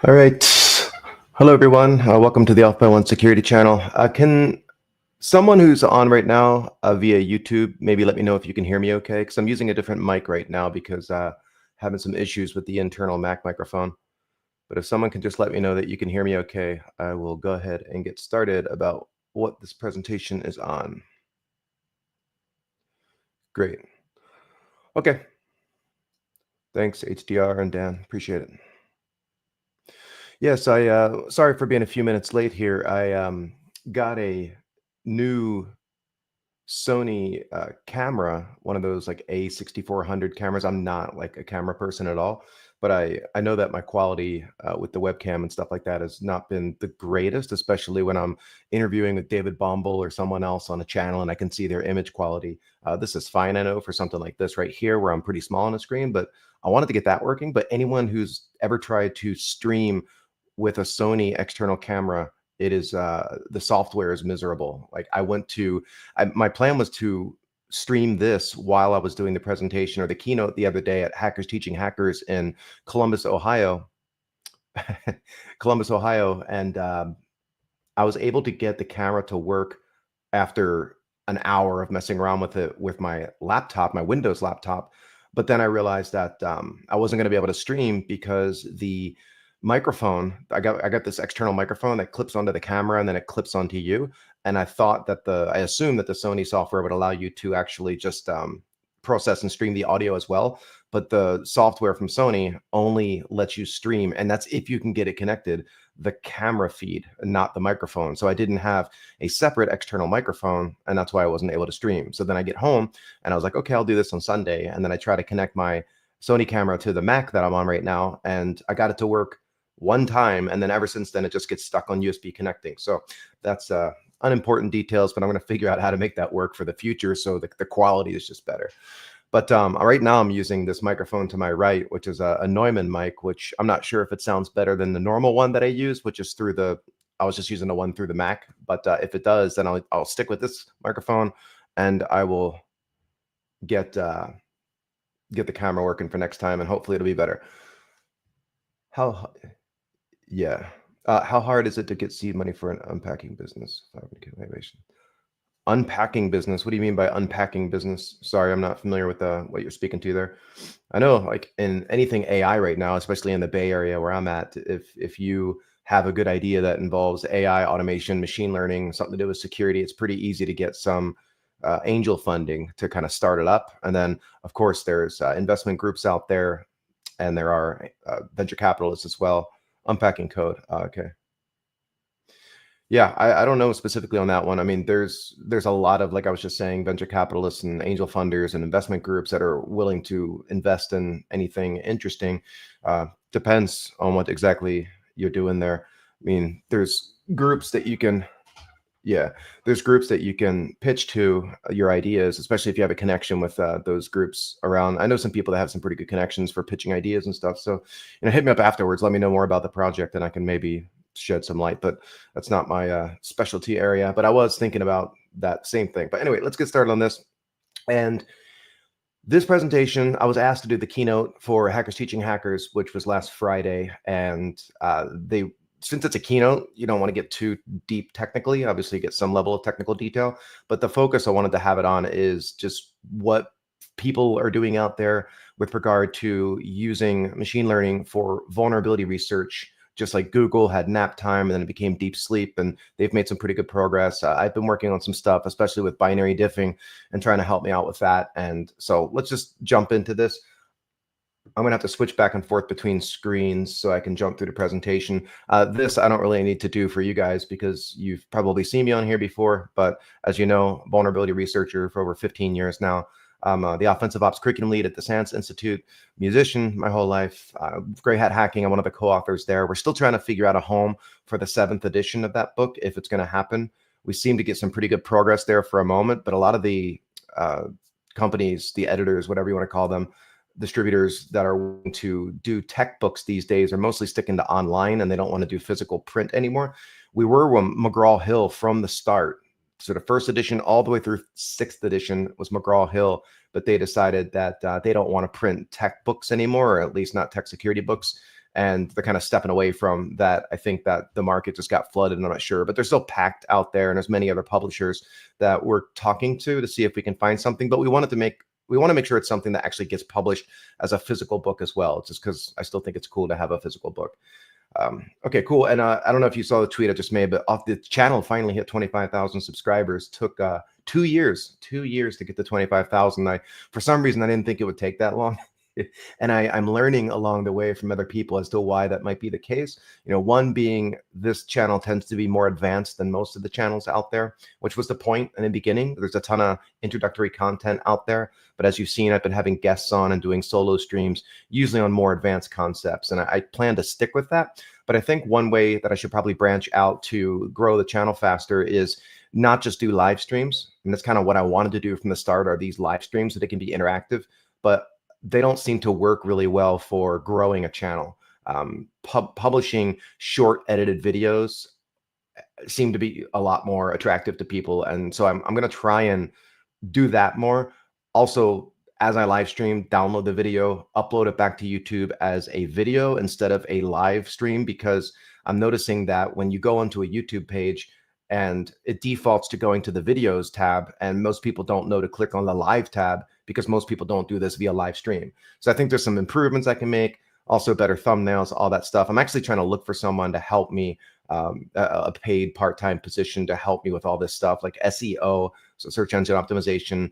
All right. Hello, everyone. Welcome to the Off by One Security channel. Can someone who's on right now via YouTube maybe let me know if you can hear me okay? Because I'm using a different mic right now because having some issues with the internal Mac microphone. But if someone can just let me know that you can hear me okay, I will go ahead and get started about what this presentation is on. Great. Okay. Thanks, HDR and Dan. Appreciate it. Yes, sorry for being a few minutes late here. I got a new Sony camera, one of those like A6400 cameras. I'm not like a camera person at all, but I know that my quality with the webcam and stuff like that has not been the greatest, especially when I'm interviewing with David Bombal or someone else on a channel and I can see their image quality. This is fine, I know, for something like this right here where I'm pretty small on the screen, but I wanted to get that working. But anyone who's ever tried to stream with a Sony external camera, it is the software is miserable. Like my plan was to stream this while I was doing the presentation or the keynote the other day at Hackers Teaching Hackers in Columbus, Ohio. Columbus, Ohio, and I was able to get the camera to work after an hour of messing around with it with my laptop, my Windows laptop. But then I realized that I wasn't going to be able to stream because the microphone, I got this external microphone that clips onto the camera and then it clips onto you. And I thought that I assumed that the Sony software would allow you to actually just process and stream the audio as well. But the software from Sony only lets you stream, and that's if you can get it connected, the camera feed, not the microphone. So I didn't have a separate external microphone, and that's why I wasn't able to stream. So then I get home and I was like, okay, I'll do this on Sunday. And then I try to connect my Sony camera to the Mac that I'm on right now, and I got it to work one time. And then ever since then, it just gets stuck on USB connecting. So that's unimportant details, but I'm going to figure out how to make that work for the future so the quality is just better. But right now I'm using this microphone to my right, which is a Neumann mic, which I'm not sure if it sounds better than the normal one that I use, which is I was just using the one through the Mac. But if it does, then I'll stick with this microphone and I will get the camera working for next time, and hopefully it'll be better. Yeah. How hard is it to get seed money for an unpacking business? 500K valuation. Unpacking business. What do you mean by unpacking business? Sorry, I'm not familiar with what you're speaking to there. I know, like in anything AI right now, especially in the Bay Area where I'm at, if you have a good idea that involves AI, automation, machine learning, something to do with security, it's pretty easy to get some angel funding to kind of start it up. And then, of course, there's investment groups out there, and there are venture capitalists as well. Unpacking code. Okay. Yeah, I don't know specifically on that one. I mean, there's a lot of, like I was just saying, venture capitalists and angel funders and investment groups that are willing to invest in anything interesting. Depends on what exactly you're doing there. I mean, there's groups that you can, yeah, there's groups that you can pitch to your ideas, especially if you have a connection with those groups around. I know some people that have some pretty good connections for pitching ideas and stuff. So, hit me up afterwards. Let me know more about the project, and I can maybe shed some light. But that's not my specialty area. But I was thinking about that same thing. But anyway, let's get started on this. And this presentation, I was asked to do the keynote for Hackers Teaching Hackers, which was last Friday, and since it's a keynote, you don't want to get too deep technically. Obviously, get some level of technical detail, but the focus I wanted to have it on is just what people are doing out there with regard to using machine learning for vulnerability research. Just like Google had nap time and then it became deep sleep, and they've made some pretty good progress. I've been working on some stuff, especially with binary diffing, and trying to help me out with that. And so let's just jump into this. I'm going to have to switch back and forth between screens so I can jump through the presentation. This I don't really need to do for you guys because you've probably seen me on here before. But as you know, vulnerability researcher for over 15 years now. I'm the offensive ops curriculum lead at the SANS Institute, musician my whole life, Gray Hat Hacking. I'm one of the co-authors there. We're still trying to figure out a home for the 7th edition of that book, if it's going to happen. We seem to get some pretty good progress there for a moment, but a lot of the companies, the editors, whatever you want to call them, distributors that are willing to do tech books these days are mostly sticking to online, and they don't want to do physical print anymore. We were with McGraw-Hill from the start. So the 1st edition all the way through 6th edition was McGraw-Hill, but they decided that they don't want to print tech books anymore, or at least not tech security books. and they're kind of stepping away from that. I think that the market just got flooded, and I'm not sure, but they're still packed out there, and there's many other publishers that we're talking to see if we can find something. But we want to make sure it's something that actually gets published as a physical book as well, just because I still think it's cool to have a physical book. Okay, cool. And I don't know if you saw the tweet I just made, but off the channel finally hit 25,000 subscribers. Took 2 years to get to 25,000. For some reason, I didn't think it would take that long. And I'm learning along the way from other people as to why that might be the case. One being this channel tends to be more advanced than most of the channels out there, which was the point in the beginning. There's a ton of introductory content out there, but as you've seen, I've been having guests on and doing solo streams, usually on more advanced concepts, and I plan to stick with that. But I think one way that I should probably branch out to grow the channel faster is not just do live streams. And that's kind of what I wanted to do from the start, are these live streams so they can be interactive, but they don't seem to work really well for growing a channel. Publishing short edited videos seem to be a lot more attractive to people. And so I'm going to try and do that more. Also, as I live stream, download the video, upload it back to YouTube as a video instead of a live stream, because I'm noticing that when you go onto a YouTube page and it defaults to going to the videos tab, and most people don't know to click on the live tab because most people don't do this via live stream. So I think there's some improvements I can make, also better thumbnails, all that stuff. I'm actually trying to look for someone to help me, a paid part-time position to help me with all this stuff like SEO, so search engine optimization,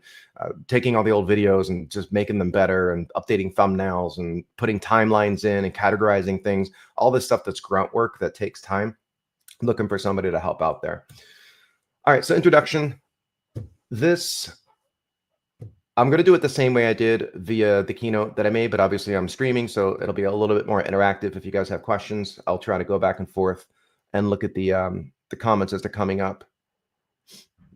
taking all the old videos and just making them better, and updating thumbnails and putting timelines in and categorizing things, all this stuff that's grunt work that takes time. I'm looking for somebody to help out there. All right, so introduction. This, I'm going to do it the same way I did via the keynote that I made, but obviously I'm streaming, so it'll be a little bit more interactive. If you guys have questions, I'll try to go back and forth and look at the comments as they're coming up.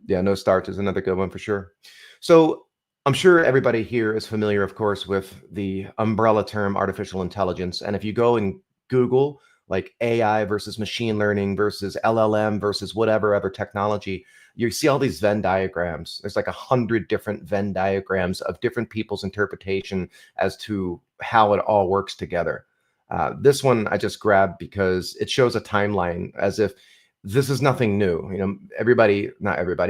Yeah, no starts is another good one for sure. So I'm sure everybody here is familiar, of course, with the umbrella term artificial intelligence. And if you go and Google like AI versus machine learning versus LLM versus whatever other technology, you see all these Venn diagrams. There's like 100 different Venn diagrams of different people's interpretation as to how it all works together. This one I just grabbed because it shows a timeline as if this is nothing new. Not everybody,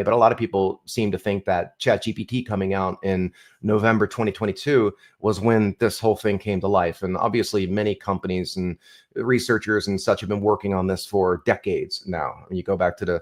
but a lot of people seem to think that ChatGPT coming out in November 2022 was when this whole thing came to life. And obviously many companies and researchers and such have been working on this for decades now. And you go back to the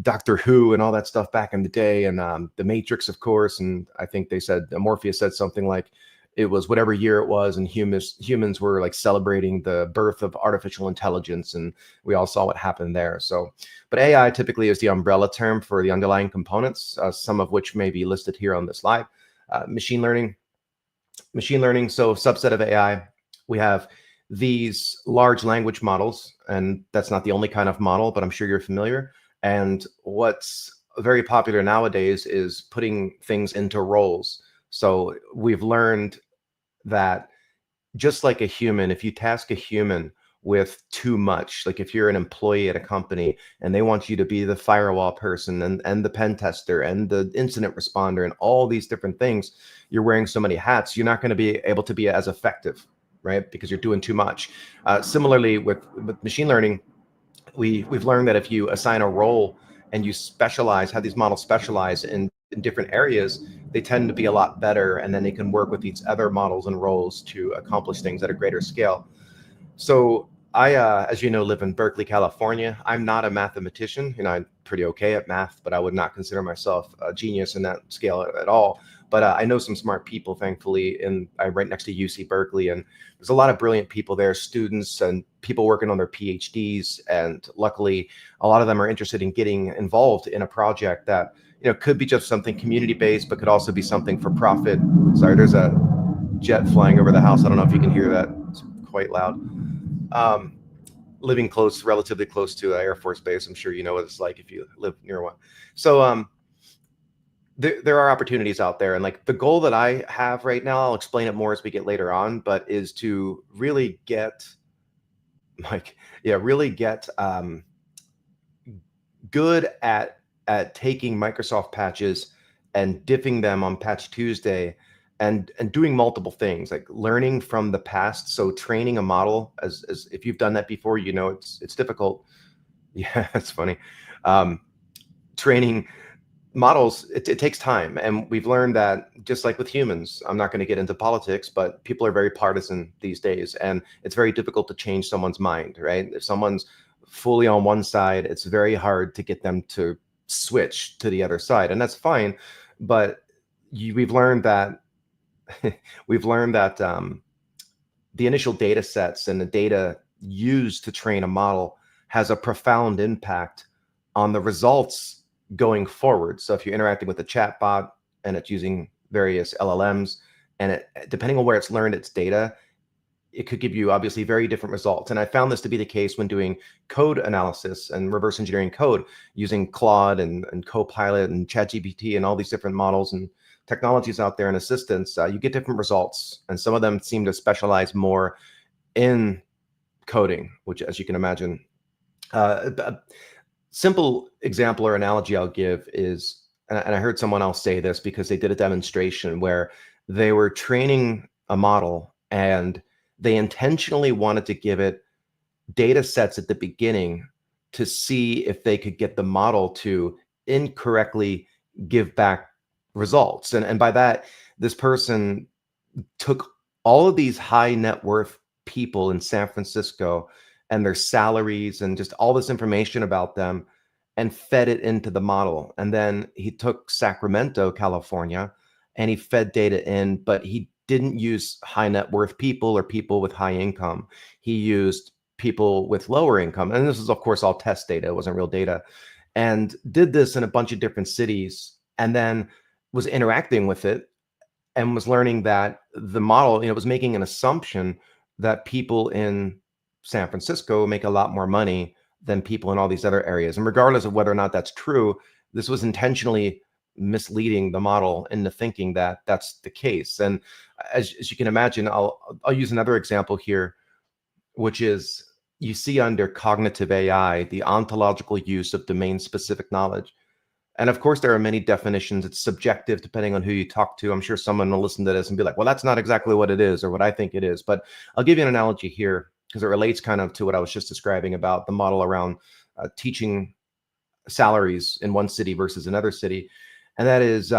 Doctor Who and all that stuff back in the day, and the Matrix, of course. And I think they said, Morpheus said something like, it was whatever year it was, and humans were like celebrating the birth of artificial intelligence, and we all saw what happened there. So, but AI typically is the umbrella term for the underlying components, some of which may be listed here on this slide. Machine learning, so subset of AI. We have these large language models, and that's not the only kind of model, but I'm sure you're familiar. And what's very popular nowadays is putting things into roles. So we've learned that just like a human, if you task a human with too much, like if you're an employee at a company and they want you to be the firewall person and the pen tester and the incident responder and all these different things, you're wearing so many hats, you're not going to be able to be as effective, right? Because you're doing too much. Similarly with machine learning, we've learned that if you assign a role and you specialize, have these models specialize in different areas, they tend to be a lot better, and then they can work with these other models and roles to accomplish things at a greater scale. So I, as you know, live in Berkeley, California. I'm not a mathematician. I'm pretty okay at math, but I would not consider myself a genius in that scale at all. But I know some smart people, thankfully, and I'm right next to UC Berkeley, and there's a lot of brilliant people there, students and people working on their PhDs. And luckily, a lot of them are interested in getting involved in a project that could be just something community-based, but could also be something for profit. Sorry, there's a jet flying over the house. I don't know if you can hear that. It's quite loud. Living relatively close to an Air Force base, I'm sure you know what it's like if you live near one. So there are opportunities out there, and like the goal that I have right now, I'll explain it more as we get later on, but is to really get good at taking Microsoft patches and dipping them on Patch Tuesday and doing multiple things, like learning from the past. So training a model, as if you've done that before, you know it's difficult. Yeah, it's funny. Um, Training models, it takes time, and we've learned that, just like with humans. I'm not going to get into politics, but people are very partisan these days, and it's very difficult to change someone's mind, right? If someone's fully on one side, it's very hard to get them to switch to the other side, and that's fine. But we've learned that we've learned that the initial data sets and the data used to train a model has a profound impact on the results going forward. So if you're interacting with a chatbot and it's using various LLMs, and depending on where it's learned its data, it could give you obviously very different results. And I found this to be the case when doing code analysis and reverse engineering code using Claude and Copilot and ChatGPT and all these different models and technologies out there and assistants. You get different results, and some of them seem to specialize more in coding, which, as you can imagine, a simple example or analogy I'll give is, and I heard someone else say this because they did a demonstration where they were training a model and they intentionally wanted to give it data sets at the beginning to see if they could get the model to incorrectly give back results. And by that, this person took all of these high net worth people in San Francisco and their salaries and just all this information about them and fed it into the model. And then he took Sacramento, California, and he fed data in, but he didn't use high net worth people or people with high income. He used people with lower income. And this is, of course, all test data, it wasn't real data. And did this in a bunch of different cities and then was interacting with it and was learning that the model, was making an assumption that people in San Francisco make a lot more money than people in all these other areas. And regardless of whether or not that's true, this was intentionally misleading the model into thinking that that's the case. And as you can imagine, I'll use another example here, which is, you see under cognitive AI, the ontological use of domain specific knowledge. And of course, there are many definitions. It's subjective depending on who you talk to. I'm sure someone will listen to this and be like, well, that's not exactly what it is or what I think it is. But I'll give you an analogy here because it relates kind of to what I was just describing about the model around teaching salaries in one city versus another city. And that is,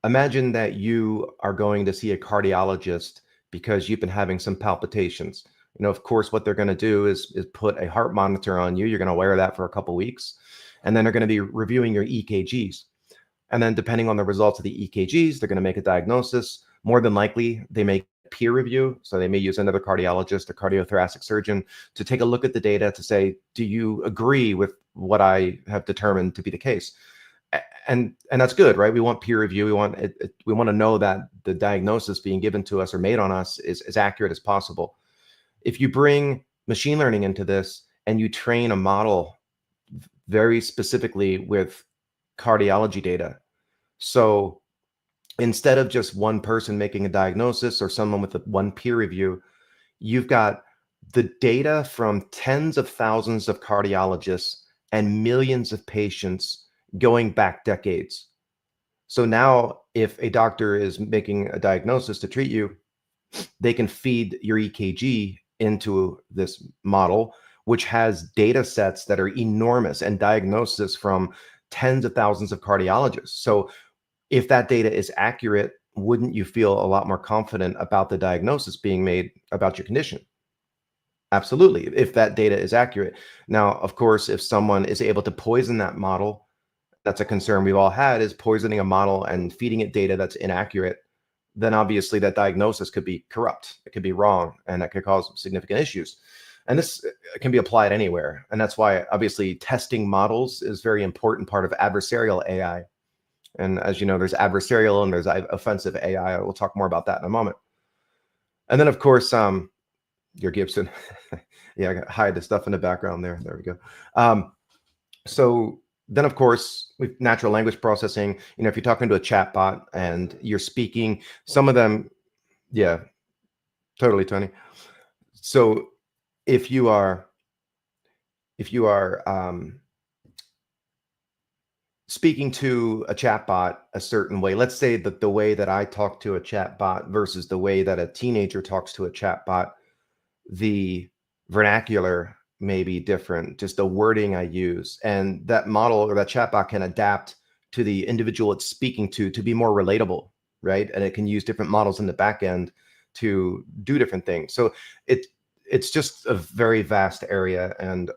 imagine that you are going to see a cardiologist because you've been having some palpitations. Of course, what they're going to do is put a heart monitor on you. You're going to wear that for a couple weeks, and then they're going to be reviewing your EKGs. And then depending on the results of the EKGs, they're going to make a diagnosis. More than likely, they may peer review. So they may use another cardiologist, a cardiothoracic surgeon, to take a look at the data to say, do you agree with what I have determined to be the case? And that's good, right? We want peer review. We want to know that the diagnosis being given to us or made on us is as accurate as possible. If you bring machine learning into this and you train a model very specifically with cardiology data, so instead of just one person making a diagnosis or someone with one peer review, you've got the data from tens of thousands of cardiologists and millions of patients going back decades. So now if a doctor is making a diagnosis to treat you, they can feed your EKG into this model, which has data sets that are enormous and diagnosis from tens of thousands of cardiologists. So if that data is accurate, wouldn't you feel a lot more confident about the diagnosis being made about your condition? Absolutely, if that data is accurate. Now, of course, if someone is able to poison that model, that's a concern we've all had, is poisoning a model and feeding it data that's inaccurate, then obviously that diagnosis could be corrupt. It could be wrong, and that could cause significant issues. And this can be applied anywhere. And that's why obviously testing models is a very important part of adversarial AI. And as you know, there's adversarial and there's offensive AI. We'll talk more about that in a moment. And then, of course, your Gibson. Yeah, I got to hide the stuff in the background there. There we go. So then, of course, with natural language processing, if you're talking to a chatbot and you're speaking, some of them, yeah, totally, Tony. So if you are speaking to a chatbot a certain way. Let's say that the way that I talk to a chatbot versus the way that a teenager talks to a chatbot, the vernacular may be different, just the wording I use. And that model or that chatbot can adapt to the individual it's speaking to be more relatable, right? And it can use different models in the back end to do different things. So it it's just a very vast area, and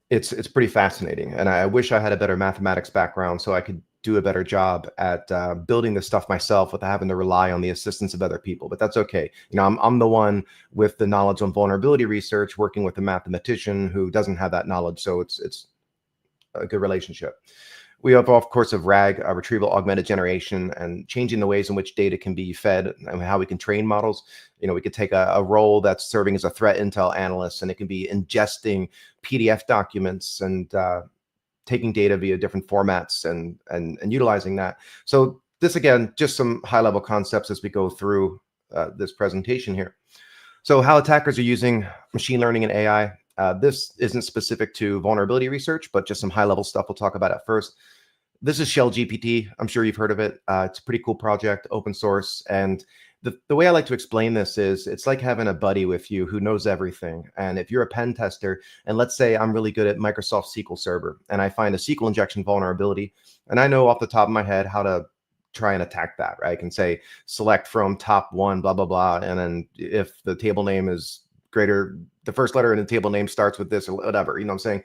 it's pretty fascinating. And I wish I had a better mathematics background so I could do a better job at building this stuff myself without having to rely on the assistance of other people. But that's okay. I'm the one with the knowledge on vulnerability research, working with a mathematician who doesn't have that knowledge. So it's a good relationship. We have, of course, of RAG, retrieval augmented generation, and changing the ways in which data can be fed and how we can train models. We could take a role that's serving as a threat intel analyst, and it can be ingesting PDF documents and taking data via different formats and utilizing that. So this, again, just some high level concepts as we go through this presentation here. So how attackers are using machine learning and AI. This isn't specific to vulnerability research, but just some high level stuff we'll talk about at first. This is Shell GPT. I'm sure you've heard of it. It's a pretty cool project, open source. And the way I like to explain this is it's like having a buddy with you who knows everything. And if you're a pen tester, and let's say I'm really good at Microsoft SQL Server, and I find a SQL injection vulnerability, and I know off the top of my head how to try and attack that, right? I can say select from top one, blah, blah, blah. And then if the table name is greater, the first letter in the table name starts with this or whatever, what I'm saying?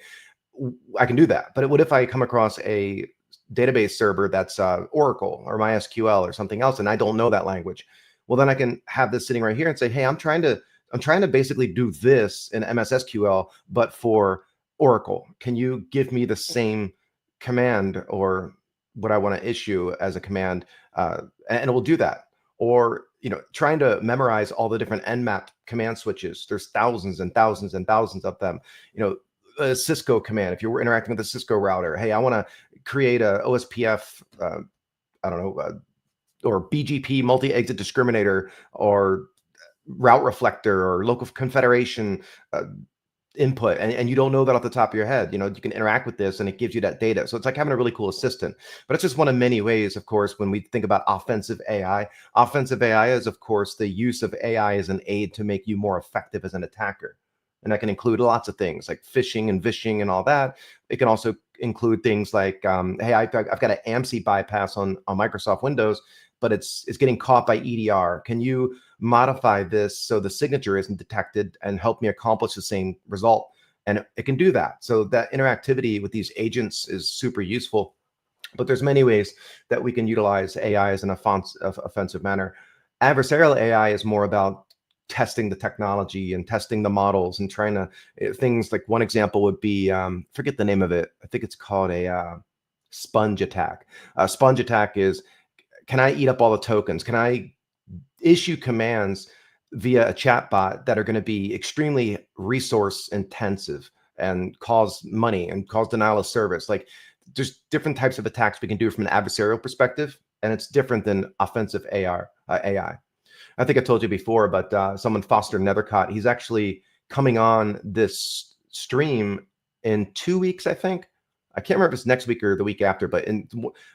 I can do that. But what if I come across a database server that's Oracle or MySQL or something else, and I don't know that language? Well, then I can have this sitting right here and say, hey, I'm trying to basically do this in MSSQL, but for Oracle. Can you give me the same command or what I want to issue as a command? And it will do that. Or trying to memorize all the different nmap command switches. There's thousands and thousands and thousands of them. A Cisco command. If you're interacting with a Cisco router, hey, I want to create a OSPF, I don't know, or BGP multi-exit discriminator, or route reflector, or local confederation input, and you don't know that off the top of your head. You can interact with this and it gives you that data. So it's like having a really cool assistant. But it's just one of many ways, of course, when we think about offensive AI. Offensive AI is, of course, the use of AI as an aid to make you more effective as an attacker. And that can include lots of things like phishing and vishing and all that. It can also include things like, hey, I've got an AMSI bypass on Microsoft Windows, but it's getting caught by EDR. Can you modify this so the signature isn't detected and help me accomplish the same result? And it can do that. So that interactivity with these agents is super useful. But there's many ways that we can utilize AI as an offensive manner. Adversarial AI is more about testing the technology and testing the models and trying to things like, one example would be, forget the name of it. I think it's called a sponge attack. A sponge attack is, can I eat up all the tokens? Can I issue commands via a chatbot that are going to be extremely resource intensive and cause money and cause denial of service? Like, there's different types of attacks we can do from an adversarial perspective, and it's different than offensive AI. I think I told you before, but someone, Foster Nethercott, he's actually coming on this stream in 2 weeks, I think. I can't remember if it's next week or the week after, but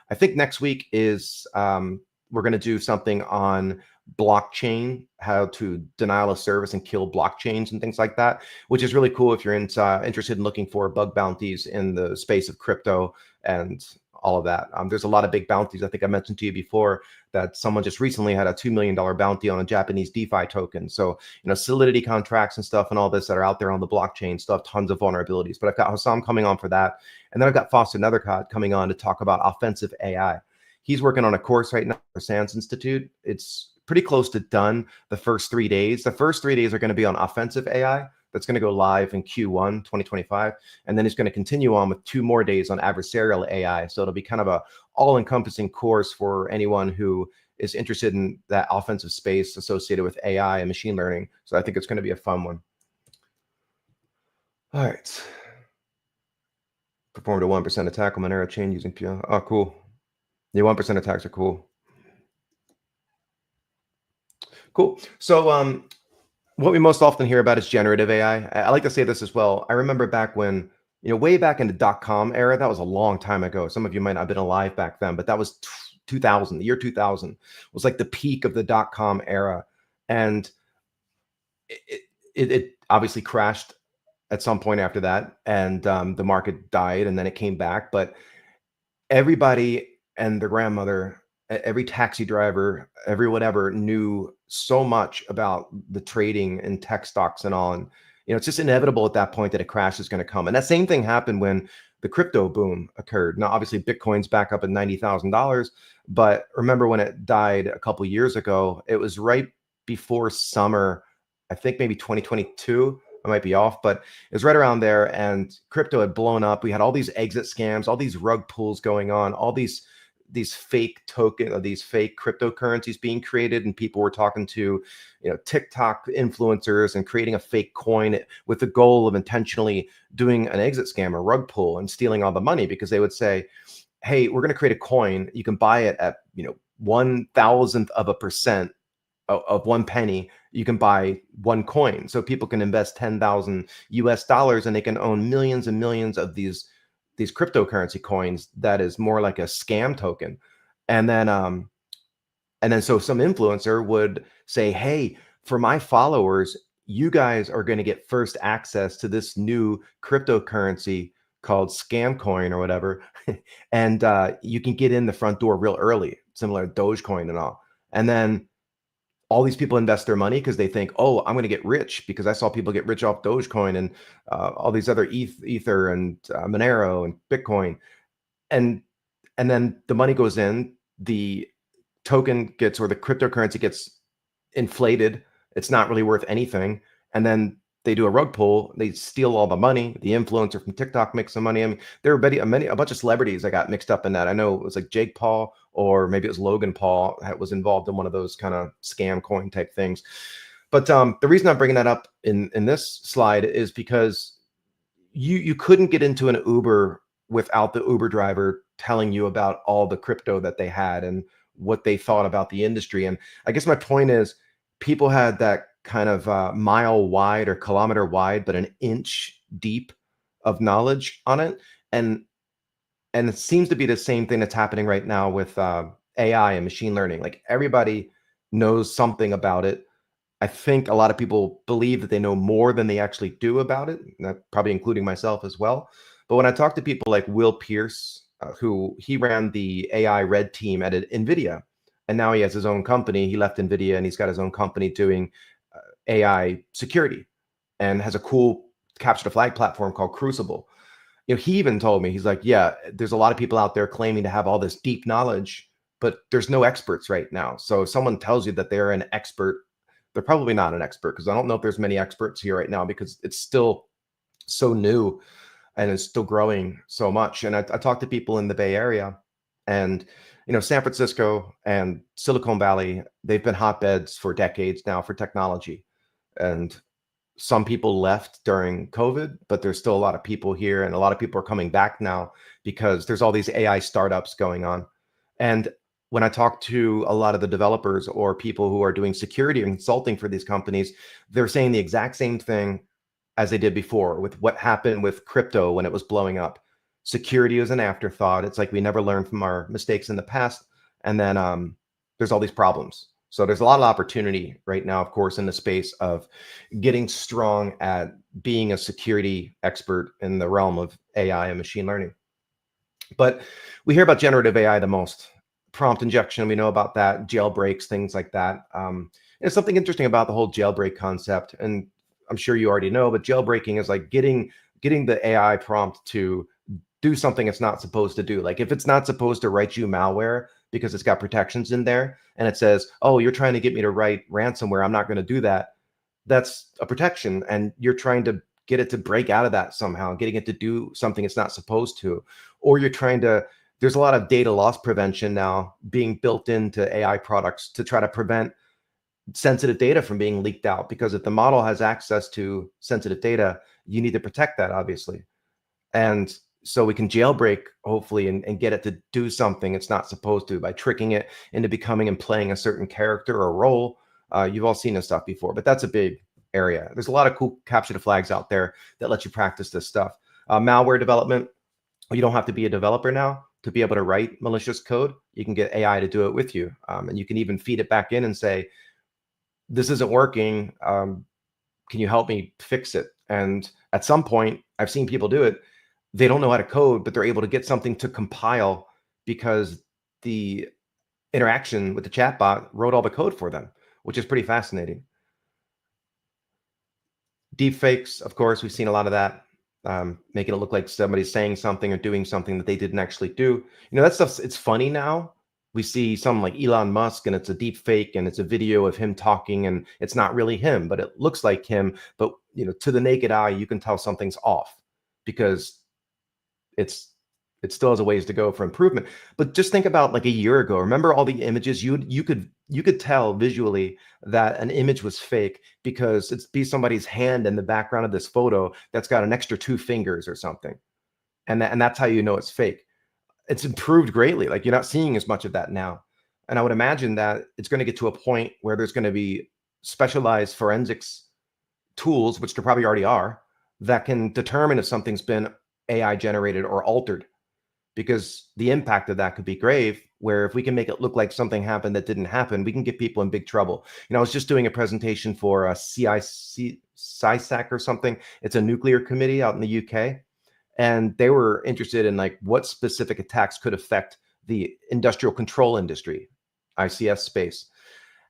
I think next week is we're going to do something on blockchain, how to denial of service and kill blockchains and things like that, which is really cool if you're interested in looking for bug bounties in the space of crypto and all of that. There's a lot of big bounties. I think I mentioned to you before that someone just recently had a $2 million bounty on a Japanese DeFi token. So, Solidity contracts and stuff and all this that are out there on the blockchain still have tons of vulnerabilities. But I've got Hassam coming on for that. And then I've got Foster Nethercott coming on to talk about offensive AI. He's working on a course right now for SANS Institute. It's pretty close to done the first 3 days. The first 3 days are going to be on offensive AI. That's going to go live in Q1 2025. And then it's going to continue on with 2 more days on adversarial AI. So it'll be kind of a all-encompassing course for anyone who is interested in that offensive space associated with AI and machine learning. So I think it's going to be a fun one. All right. Performed a 1% attack on Monero chain using PL. Oh, cool. The 1% attacks are cool. Cool. So what we most often hear about is generative AI. I like to say this as well. I remember back when way back in the dot-com era, that was a long time ago. Some of you might not have been alive back then, but that was 2000. The year 2000 was like the peak of the dot-com era. And it, it obviously crashed at some point after that, and the market died, and then it came back. But everybody and their grandmother, every taxi driver, every whatever knew so much about the trading and tech stocks and all. And it's just inevitable at that point that a crash is going to come. And that same thing happened when the crypto boom occurred. Now, obviously, Bitcoin's back up at $90,000, but remember when it died a couple years ago? It was right before summer, I think maybe 2022. I might be off, but it was right around there, and crypto had blown up. We had all these exit scams, all these rug pulls going on, all these fake token or these fake cryptocurrencies being created, and people were talking to TikTok influencers and creating a fake coin with the goal of intentionally doing an exit scam, a rug pull, and stealing all the money, because they would say, hey, we're going to create a coin, you can buy it at 1,000th of a% of 1 penny, you can buy one coin. So people can invest 10,000 US dollars and they can own millions and millions of these cryptocurrency coins. That is more like a scam token. And then so some influencer would say, hey, for my followers, you guys are going to get first access to this new cryptocurrency called scam coin or whatever. And you can get in the front door real early, similar to Dogecoin and all. And then all these people invest their money because they think, oh, I'm going to get rich because I saw people get rich off Dogecoin and all these other Ether and Monero and Bitcoin. And then the money goes in, the token gets, or the cryptocurrency gets inflated. It's not really worth anything. And then they do a rug pull. They steal all the money. The influencer from TikTok makes some money. I mean, there were a bunch of celebrities that got mixed up in that. I know it was like Jake Paul, or maybe it was Logan Paul, that was involved in one of those kind of scam coin type things. But the reason I'm bringing that up in this slide is because you couldn't get into an Uber without the Uber driver telling you about all the crypto that they had and what they thought about the industry. And I guess my point is, people had that kind of mile wide or kilometer wide, but an inch deep of knowledge on it. And it seems to be the same thing that's happening right now with AI and machine learning. Like, everybody knows something about it. I think a lot of people believe that they know more than they actually do about it, probably including myself as well. But when I talk to people like Will Pierce, who he ran the AI red team at NVIDIA, and now he has his own company. He left NVIDIA and he's got his own company doing AI security, and has a cool capture the flag platform called Crucible. He even told me, he's like, yeah, there's a lot of people out there claiming to have all this deep knowledge, but there's no experts right now. So if someone tells you that they're an expert, they're probably not an expert, because I don't know if there's many experts here right now, because it's still so new and it's still growing so much. And I talk to people in the Bay Area, and San Francisco and Silicon Valley, they've been hotbeds for decades now for technology. And some people left during COVID, but there's still a lot of people here, and a lot of people are coming back now because there's all these AI startups going on. And when I talk to a lot of the developers or people who are doing security and consulting for these companies, they're saying the exact same thing as they did before with what happened with crypto when it was blowing up. Security is an afterthought. It's like we never learned from our mistakes in the past. And then there's all these problems. So there's a lot of opportunity right now, of course, in the space of getting strong at being a security expert in the realm of AI and machine learning. But we hear about generative AI the most. Prompt injection, we know about that, jailbreaks, things like that. There's something interesting about the whole jailbreak concept, and I'm sure you already know, but jailbreaking is like getting the AI prompt to do something it's not supposed to do. Like, if it's not supposed to write you malware because it's got protections in there, and it says, oh, you're trying to get me to write ransomware, I'm not going to do that. That's a protection, and you're trying to get it to break out of that somehow, getting it to do something it's not supposed to. Or you're trying to, there's a lot of data loss prevention now being built into AI products to try to prevent sensitive data from being leaked out, because if the model has access to sensitive data, you need to protect that, obviously. And so we can jailbreak, hopefully, and get it to do something it's not supposed to by tricking it into becoming and playing a certain character or role. You've all seen this stuff before, but that's a big area. There's a lot of cool capture the flags out there that let you practice this stuff. Malware development, you don't have to be a developer now to be able to write malicious code. You can get AI to do it with you. And you can even feed it back in and say, this isn't working. Can you help me fix it? And at some point, I've seen people do it. They don't know how to code, but they're able to get something to compile because the interaction with the chatbot wrote all the code for them, which is pretty fascinating. Deepfakes, of course, we've seen a lot of that, making it look like somebody's saying something or doing something that they didn't actually do. That stuff's it's funny now. We see some like Elon Musk, and it's a deep fake, and it's a video of him talking, and it's not really him, but it looks like him. But to the naked eye, you can tell something's off because it's it still has a ways to go for improvement. But just think about like a year ago. Remember all the images you could tell visually that an image was fake because it's be somebody's hand in the background of this photo that's got an extra two fingers or something. And that's how you know it's fake. It's improved greatly. Like you're not seeing as much of that now. And I would imagine that it's going to get to a point where there's going to be specialized forensics tools, which there probably already are, that can determine if something's been AI generated or altered, because the impact of that could be grave, where if we can make it look like something happened that didn't happen, we can get people in big trouble. I was just doing a presentation for a CISAC or something. It's a nuclear committee out in the UK, and they were interested in like what specific attacks could affect the industrial control industry, ICS space.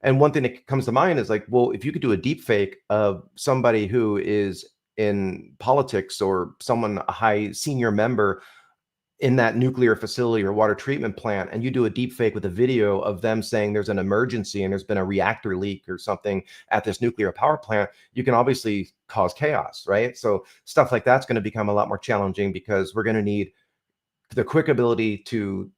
And one thing that comes to mind is like, well, if you could do a deep fake of somebody who is in politics or someone, a high senior member in that nuclear facility or water treatment plant, and you do a deep fake with a video of them saying there's an emergency and there's been a reactor leak or something at this nuclear power plant, you can obviously cause chaos, right? So stuff like that's going to become a lot more challenging because we're going to need the quick ability to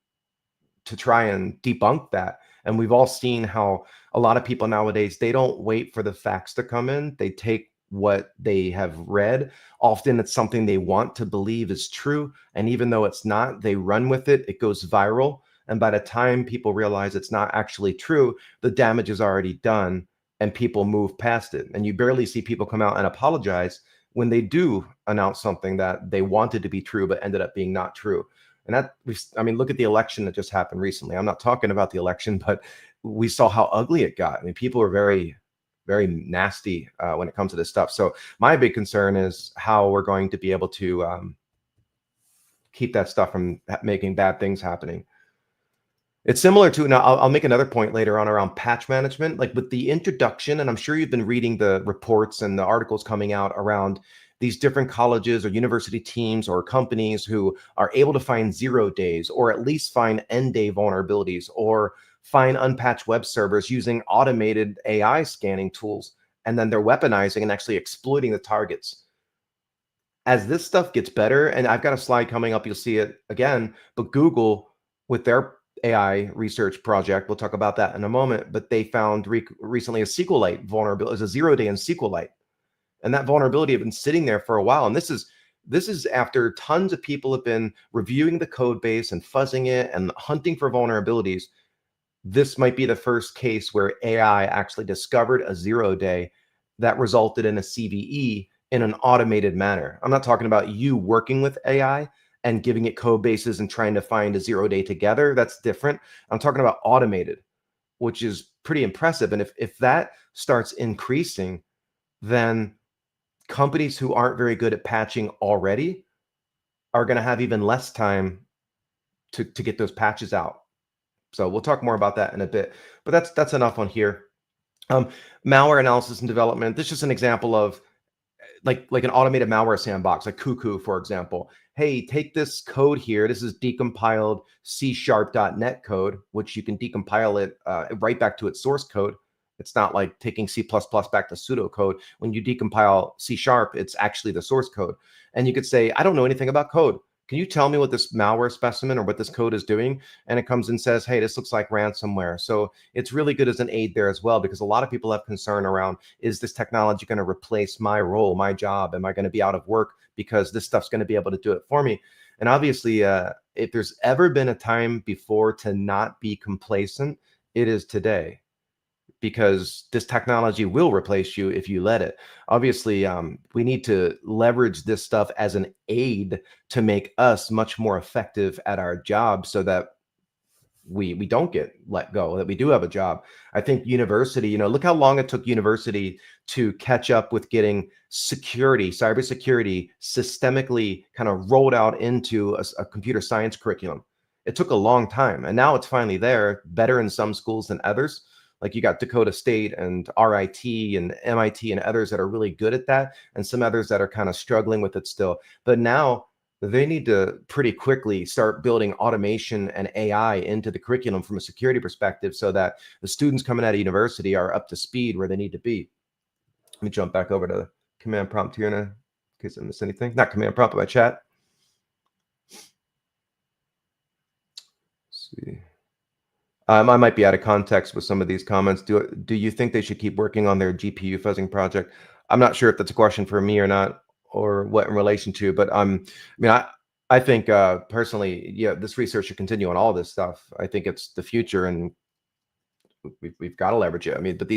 try and debunk that. And we've all seen how a lot of people nowadays, they don't wait for the facts to come in. They take what they have read. Often it's something they want to believe is true. And even though it's not, they run with it. It goes viral. And by the time people realize it's not actually true, the damage is already done and people move past it. And you barely see people come out and apologize when they do announce something that they wanted to be true, but ended up being not true. And I mean, look at the election that just happened recently. I'm not talking about the election, but we saw how ugly it got. I mean, people were very, very nasty when it comes to this stuff. So my big concern is how we're going to be able to keep that stuff from making bad things happening. It's similar to, now I'll make another point later on around patch management, like with the introduction, and I'm sure you've been reading the reports and the articles coming out around these different colleges or university teams or companies who are able to find 0 days or at least find end day vulnerabilities or find unpatched web servers using automated AI scanning tools. And then they're weaponizing and actually exploiting the targets. As this stuff gets better, and I've got a slide coming up, you'll see it again, but Google with their AI research project, we'll talk about that in a moment, but they found recently a SQLite vulnerability, is a 0 day in SQLite. And that vulnerability had been sitting there for a while. And this is after tons of people have been reviewing the code base and fuzzing it and hunting for vulnerabilities. This might be the first case where AI actually discovered a 0 day that resulted in a CVE in an automated manner. I'm not talking about you working with AI and giving it code bases and trying to find a 0 day together. That's different. I'm talking about automated, which is pretty impressive. And if that starts increasing, then companies who aren't very good at patching already are going to have even less time to get those patches out. So we'll talk more about that in a bit, but that's enough on here. Um, Malware analysis and development. This is just an example of like an automated malware sandbox, like Cuckoo, for example. Hey, take this code here. This is decompiled C#.NET code, which you can decompile it right back to its source code. It's not like taking C++ back to pseudocode. When you decompile C#, it's actually the source code. And you could say, I don't know anything about code. Can you tell me what this malware specimen or what this code is doing? And it comes and says, hey, this looks like ransomware. So it's really good as an aid there as well, because a lot of people have concern around, is this technology going to replace my role, my job? Am I going to be out of work because this stuff's going to be able to do it for me? And obviously, if there's ever been a time before to not be complacent, it is today. because this technology will replace you if you let it. Obviously, we need to leverage this stuff as an aid to make us much more effective at our job so that we don't get let go, that we do have a job. I think university, look how long it took university to catch up with getting security, cybersecurity systemically kind of rolled out into a computer science curriculum. It took a long time, and now it's finally there, better in some schools than others. Like you got Dakota State and RIT and MIT and others that are really good at that, and some others that are kind of struggling with it still. But now they need to pretty quickly start building automation and AI into the curriculum from a security perspective so that the students coming out of university are up to speed where they need to be. Let me jump back over to command prompt here in case I missed anything. Not command prompt, but my chat. Let's see. I might be out of context with some of these comments. Do you think they should keep working on their GPU fuzzing project? I'm not sure if that's a question for me or not, or what in relation to, but I think personally, yeah, this research should continue on all this stuff. I think it's the future, and we've got to leverage it. I mean, but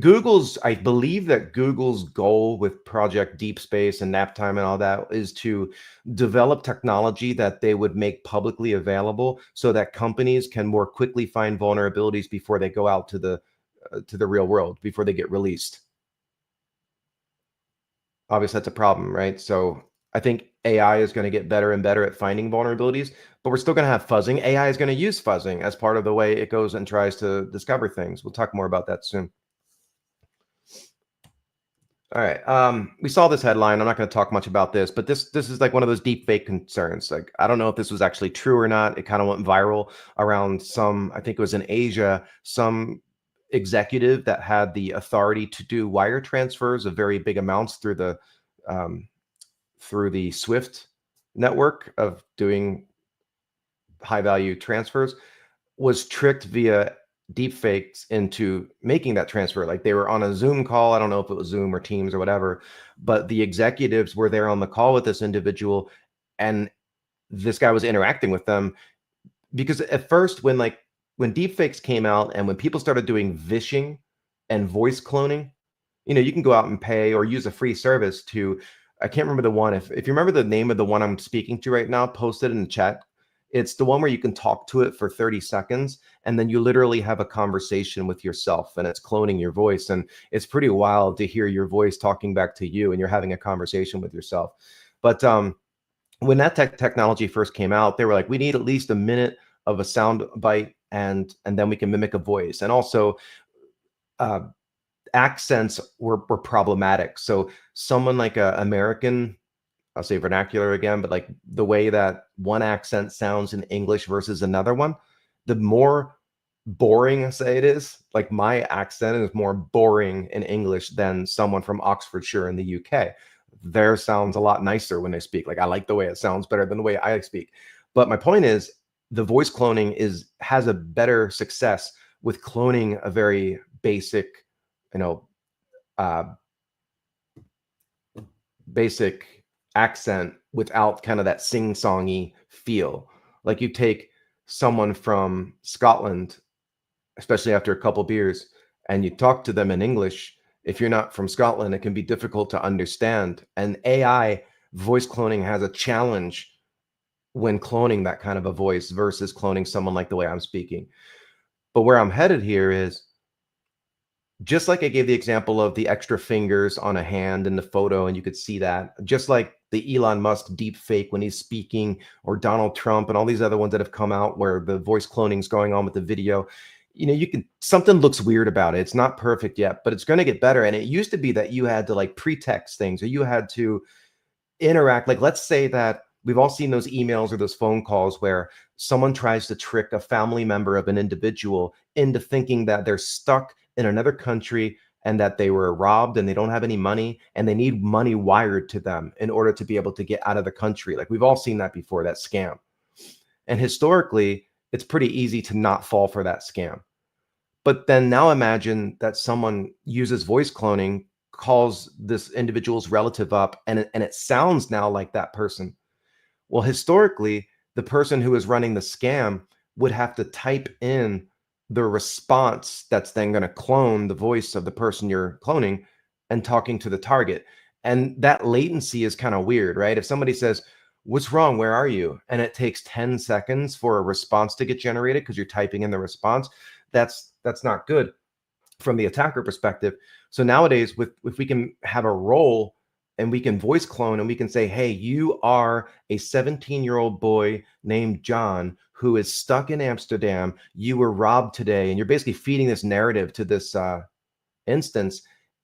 Google's, I believe that Google's goal with Project Deep Space and Naptime and all that is to develop technology that they would make publicly available so that companies can more quickly find vulnerabilities before they go out to the real world, before they get released. Obviously, that's a problem, right? So I think AI is going to get better and better at finding vulnerabilities, but we're still going to have fuzzing. AI is going to use fuzzing as part of the way it goes and tries to discover things. We'll talk more about that soon. All right. We saw this headline. I'm not going to talk much about this, but this is like one of those deep fake concerns. Like, I don't know if this was actually true or not. It kind of went viral around I think it was in Asia, some executive that had the authority to do wire transfers of very big amounts um, through the Swift network of doing high value transfers, was tricked via deepfakes into making that transfer. Like they were on a Zoom call. I don't know if it was Zoom or Teams or whatever, but the executives were there on the call with this individual, and this guy was interacting with them. Because at first, when deepfakes came out and when people started doing vishing and voice cloning, you can go out and pay or use a free service to, I can't remember the one. If you remember the name of the one I'm speaking to right now, post it in the chat. It's the one where you can talk to it for 30 seconds and then you literally have a conversation with yourself, and it's cloning your voice. And it's pretty wild to hear your voice talking back to you and you're having a conversation with yourself. But when that technology first came out, they were like, we need at least a minute of a sound bite, and then we can mimic a voice. And also uh, accents were problematic. So someone like a American, I'll say vernacular again, but like the way that one accent sounds in English versus another one, the more boring I say it is. Like my accent is more boring in English than someone from Oxfordshire in the UK. Their sounds a lot nicer when they speak. Like I like the way it sounds better than the way I speak. But my point is, the voice cloning has a better success with cloning a very basic, uh, basic accent without kind of that sing-songy feel. Like you take someone from Scotland, especially after a couple beers, and you talk to them in English. If you're not from Scotland, it can be difficult to understand. And AI voice cloning has a challenge when cloning that kind of a voice versus cloning someone like the way I'm speaking. But where I'm headed here is, just like I gave the example of the extra fingers on a hand in the photo, and you could see that, just like the Elon Musk deep fake when he's speaking, or Donald Trump and all these other ones that have come out where the voice cloning is going on with the video, something looks weird about it. It's not perfect yet, but it's going to get better. And it used to be that you had to like pretext things, or you had to interact. Like, let's say that we've all seen those emails or those phone calls where someone tries to trick a family member of an individual into thinking that they're stuck in another country and that they were robbed and they don't have any money and they need money wired to them in order to be able to get out of the country. Like we've all seen that before, that scam. And historically, it's pretty easy to not fall for that scam. But then now imagine that someone uses voice cloning, calls this individual's relative up, and it sounds now like that person. Well, historically, the person who is running the scam would have to type in the response that's then going to clone the voice of the person you're cloning and talking to the target. And that latency is kind of weird, right? If somebody says, "What's wrong? Where are you?" and it takes 10 seconds for a response to get generated because you're typing in the response, that's not good from the attacker perspective. So nowadays, with if we can have a role and we can voice clone and we can say, "Hey, you are a 17-year-old boy named John who is stuck in Amsterdam. You were robbed today," and you're basically feeding this narrative to this instance,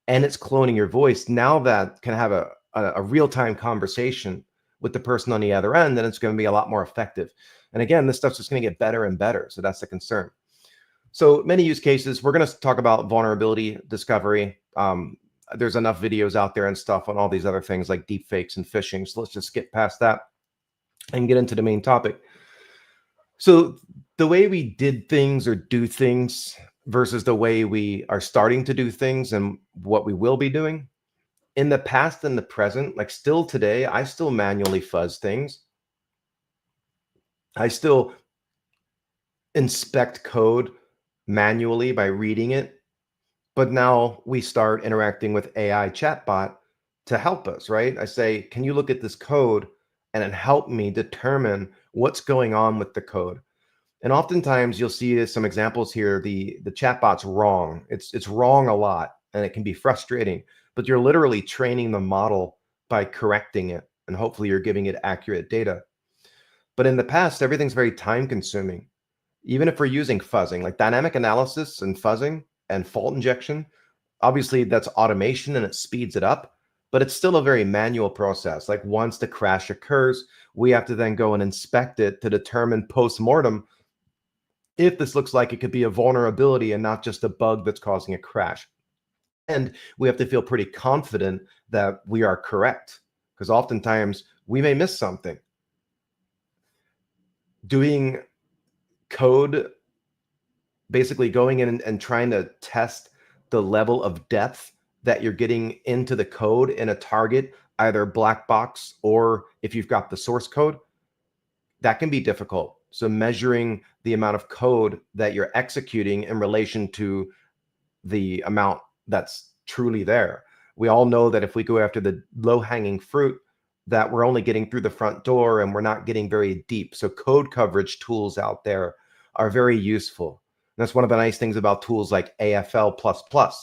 and it's cloning your voice. Now that can have a real-time conversation with the person on the other end, then it's going to be a lot more effective. And again, this stuff's just going to get better and better. So that's the concern. So many use cases. We're going to talk about vulnerability discovery. There's enough videos out there and stuff on all these other things like deepfakes and phishing. So let's just skip past that and get into the main topic. So the way we did things or do things versus the way we are starting to do things and what we will be doing in the past and the present, like still today, I still manually fuzz things. I still inspect code manually by reading it. But now we start interacting with AI chatbot to help us, right? I say, "Can you look at this code and it help me determine what's going on with the code?" And oftentimes you'll see some examples here. The chatbot's wrong. It's wrong a lot, and it can be frustrating. But you're literally training the model by correcting it, and hopefully you're giving it accurate data. But in the past, everything's very time consuming. Even if we're using fuzzing, like dynamic analysis and fuzzing and fault injection, obviously that's automation and it speeds it up, but it's still a very manual process. Like once the crash occurs, we have to then go and inspect it to determine post-mortem if this looks like it could be a vulnerability and not just a bug that's causing a crash. And we have to feel pretty confident that we are correct because oftentimes we may miss something. Doing code, basically going in and trying to test the level of depth that you're getting into the code in a target, either black box or if you've got the source code, that can be difficult. So measuring the amount of code that you're executing in relation to the amount that's truly there. We all know that if we go after the low-hanging fruit, that we're only getting through the front door and we're not getting very deep. So code coverage tools out there are very useful. And that's one of the nice things about tools like AFL++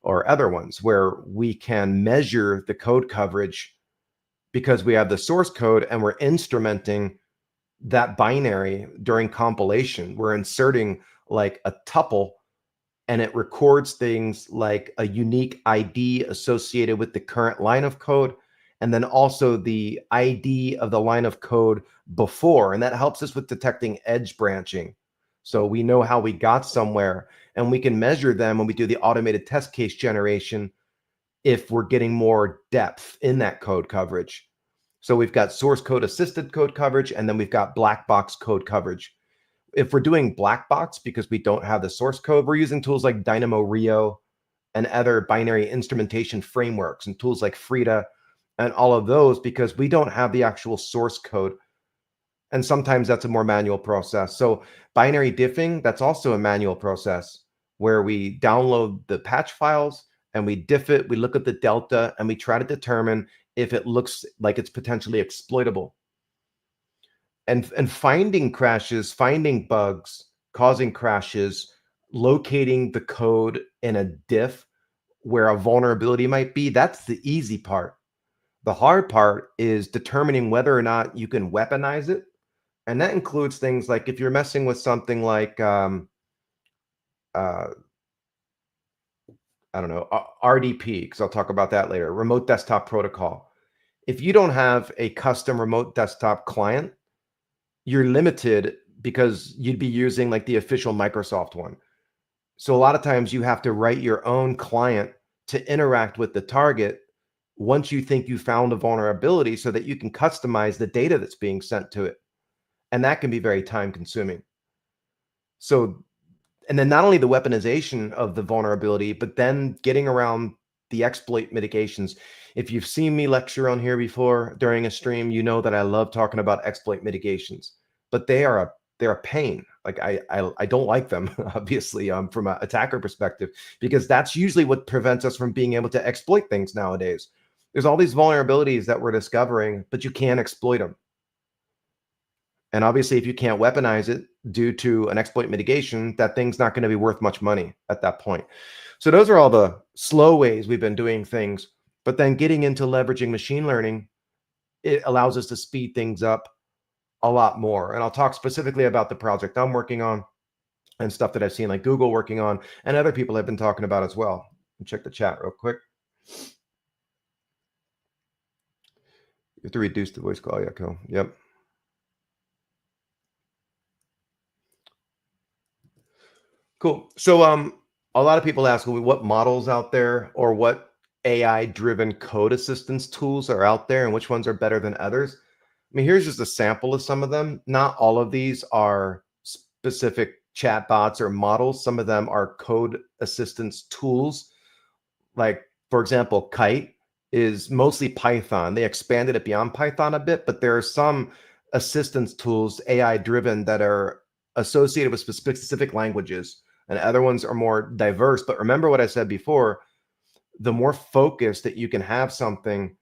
or other ones where we can measure the code coverage because we have the source code and we're instrumenting that binary during compilation. We're inserting like a tuple and it records things like a unique ID associated with the current line of code, and then also the ID of the line of code before. And that helps us with detecting edge branching. So we know how we got somewhere, and we can measure them when we do the automated test case generation if we're getting more depth in that code coverage. So we've got source code assisted code coverage, and then we've got black box code coverage. If we're doing black box because we don't have the source code, we're using tools like Dynamo Rio and other binary instrumentation frameworks and tools like Frida and all of those because we don't have the actual source code. And sometimes that's a more manual process. So binary diffing, that's also a manual process where we download the patch files and we diff it, we look at the delta, and we try to determine if it looks like it's potentially exploitable. And finding crashes, finding bugs, causing crashes, locating the code in a diff where a vulnerability might be, that's the easy part. The hard part is determining whether or not you can weaponize it. And that includes things like if you're messing with something like, uh, I don't know, RDP, because I'll talk about that later, remote desktop protocol. If you don't have a custom remote desktop client, you're limited because you'd be using like the official Microsoft one. So a lot of times you have to write your own client to interact with the target once you think you found a vulnerability so that you can customize the data that's being sent to it. And that can be very time consuming. So, and then not only the weaponization of the vulnerability, but then getting around the exploit mitigations. If you've seen me lecture on here before during a stream, you know that I love talking about exploit mitigations, but they're a pain. Like I don't like them, obviously, from an attacker perspective, because that's usually what prevents us from being able to exploit things nowadays. There's all these vulnerabilities that we're discovering, but you can't exploit them. And obviously, if you can't weaponize it due to an exploit mitigation, that thing's not going to be worth much money at that point. So those are all the slow ways we've been doing things. But then getting into leveraging machine learning, it allows us to speed things up a lot more. And I'll talk specifically about the project I'm working on and stuff that I've seen like Google working on and other people have been talking about as well. Check the chat real quick. You have to reduce the voice call echo. Yep. Cool. So a lot of people ask me what models out there or what AI driven code assistance tools are out there and which ones are better than others. I mean, here's just a sample of some of them. Not all of these are specific chatbots or models. Some of them are code assistance tools. Like, for example, Kite is mostly Python. They expanded it beyond Python a bit, but there are some assistance tools, AI driven, that are associated with specific languages, and other ones are more diverse. But remember what I said before, the more focused that you can have something,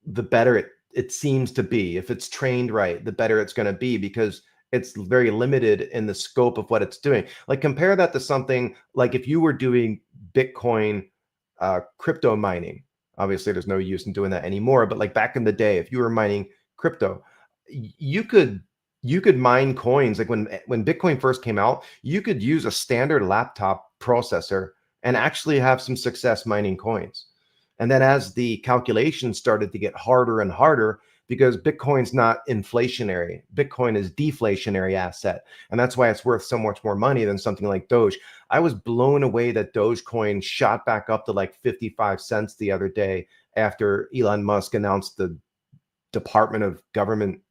the better it seems to be. If it's trained right, the better it's going to be because it's very limited in the scope of what it's doing. Like compare that to something like if you were doing Bitcoin crypto mining. Obviously, there's no use in doing that anymore. But like back in the day, if you were mining crypto, you could mine coins. Like when Bitcoin first came out, you could use a standard laptop processor and actually have some success mining coins. And then as the calculations started to get harder and harder, because Bitcoin's not inflationary, Bitcoin is deflationary asset. And that's why it's worth so much more money than something like Doge. I was blown away that Dogecoin shot back up to like 55 cents the other day after Elon Musk announced the Department of Government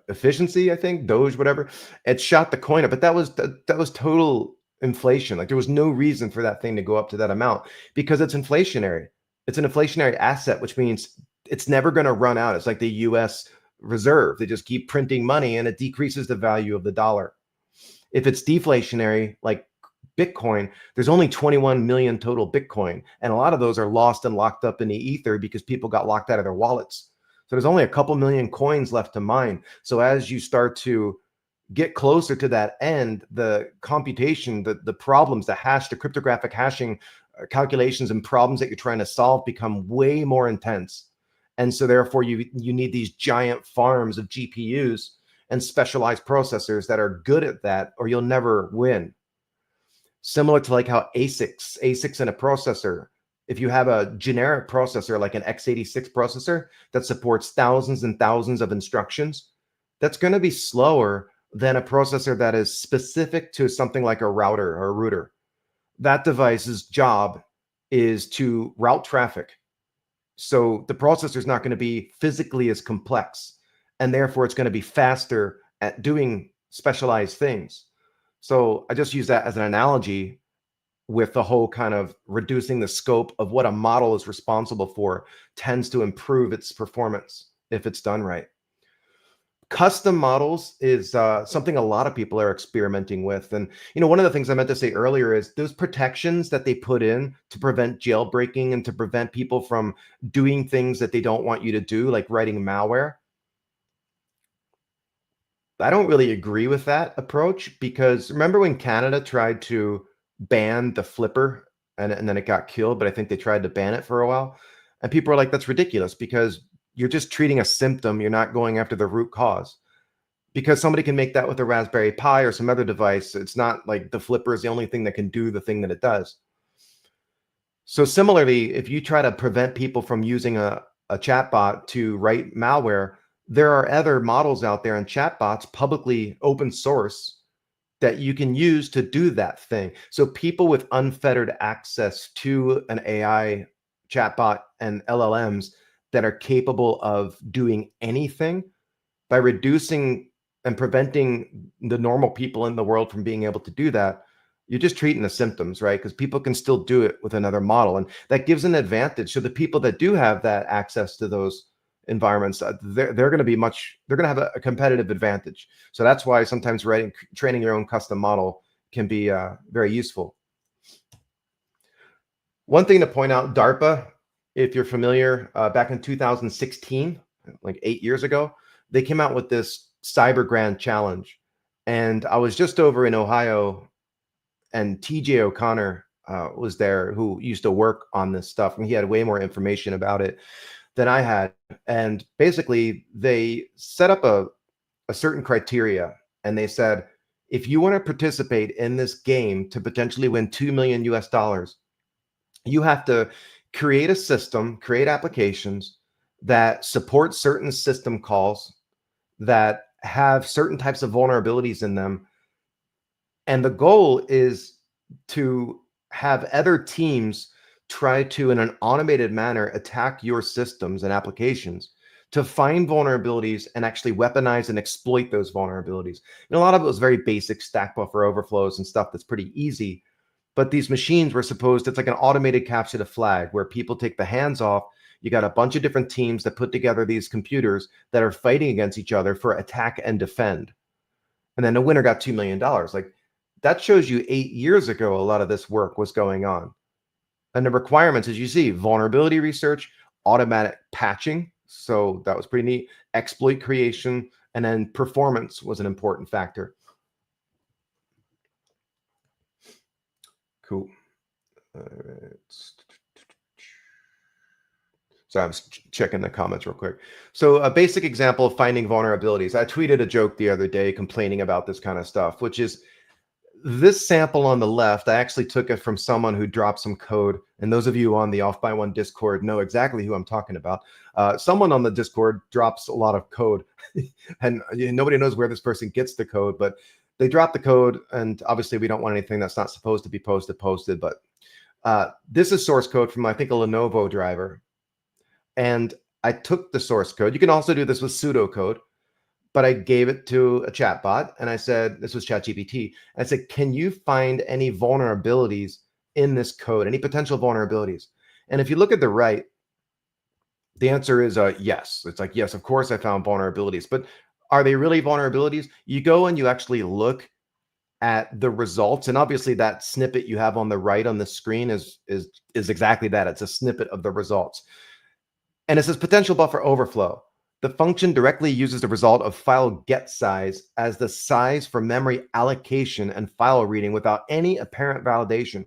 efficiency, I think, Doge, whatever. It shot the coin up, but that was total inflation. Like there was no reason for that thing to go up to that amount because it's inflationary. It's an inflationary asset, which means it's never going to run out. It's like the US reserve. They just keep printing money and it decreases the value of the dollar. If it's deflationary, like Bitcoin, there's only 21 million total Bitcoin. And a lot of those are lost and locked up in the ether because people got locked out of their wallets. So there's only a couple million coins left to mine. So as you start to get closer to that end, the computation, the problems, the hash, the cryptographic hashing calculations and problems that you're trying to solve become way more intense. And so therefore you need these giant farms of GPUs and specialized processors that are good at that, or you'll never win. Similar to like how ASICs in a processor, if you have a generic processor like an x86 processor that supports thousands and thousands of instructions, that's going to be slower than a processor that is specific to something like a router or a router. That device's job is to route traffic. So the processor is not going to be physically as complex, and therefore it's going to be faster at doing specialized things. So I just use that as an analogy with the whole kind of reducing the scope of what a model is responsible for tends to improve its performance if it's done right. Custom models is something a lot of people are experimenting with. And, one of the things I meant to say earlier is those protections that they put in to prevent jailbreaking and to prevent people from doing things that they don't want you to do, like writing malware. I don't really agree with that approach because remember when Canada tried to ban the flipper and then it got killed, but I think they tried to ban it for a while. And people are like, that's ridiculous because you're just treating a symptom. You're not going after the root cause because somebody can make that with a Raspberry Pi or some other device. It's not like the flipper is the only thing that can do the thing that it does. So similarly, if you try to prevent people from using a chatbot to write malware, there are other models out there and chatbots, publicly open source, that you can use to do that thing. So people with unfettered access to an AI chatbot and LLMs that are capable of doing anything by reducing and preventing the normal people in the world from being able to do that, you're just treating the symptoms, right? Because people can still do it with another model. And that gives an advantage. So the people that do have that access to those environments, they're going to be they're going to have a competitive advantage. So that's why sometimes training your own custom model can be very useful. One thing to point out, DARPA, if you're familiar, back in 2016, like 8 years ago, they came out with this Cyber Grand Challenge. And I was just over in Ohio, and TJ O'Connor was there, who used to work on this stuff, and he had way more information about it than I had. And basically, they set up a certain criteria, and they said, if you want to participate in this game to potentially win 2 million US dollars, you have to create a system, create applications that support certain system calls, that have certain types of vulnerabilities in them. And the goal is to have other teams try to, in an automated manner, attack your systems and applications to find vulnerabilities and actually weaponize and exploit those vulnerabilities. And a lot of it was very basic stack buffer overflows and stuff that's pretty easy. But these machines were supposed, it's like an automated capture the flag where people take the hands off. You got a bunch of different teams that put together these computers that are fighting against each other for attack and defend. And then the winner got $2 million. Like, that shows you 8 years ago, a lot of this work was going on. And the requirements, as you see, vulnerability research, automatic patching. So that was pretty neat. Exploit creation, and then performance was an important factor. Cool. All right. So I was checking the comments real quick. So a basic example of finding vulnerabilities. I tweeted a joke the other day complaining about this kind of stuff, which is this sample on the left. I actually took it from someone who dropped some code. And those of you on the Off by One Discord know exactly who I'm talking about. Someone on the Discord drops a lot of code and nobody knows where this person gets the code, but they drop the code. And obviously we don't want anything that's not supposed to be posted. But this is source code from, I think, a Lenovo driver. And I took the source code. You can also do this with pseudocode, but I gave it to a chatbot and I said, this was ChatGPT. I said, can you find any vulnerabilities in this code, any potential vulnerabilities? And if you look at the right, the answer is yes. It's like, yes, of course I found vulnerabilities, but are they really vulnerabilities? You go and you actually look at the results, and obviously that snippet you have on the right on the screen is exactly that. It's a snippet of the results. And it says potential buffer overflow. The function directly uses the result of file get size as the size for memory allocation and file reading without any apparent validation.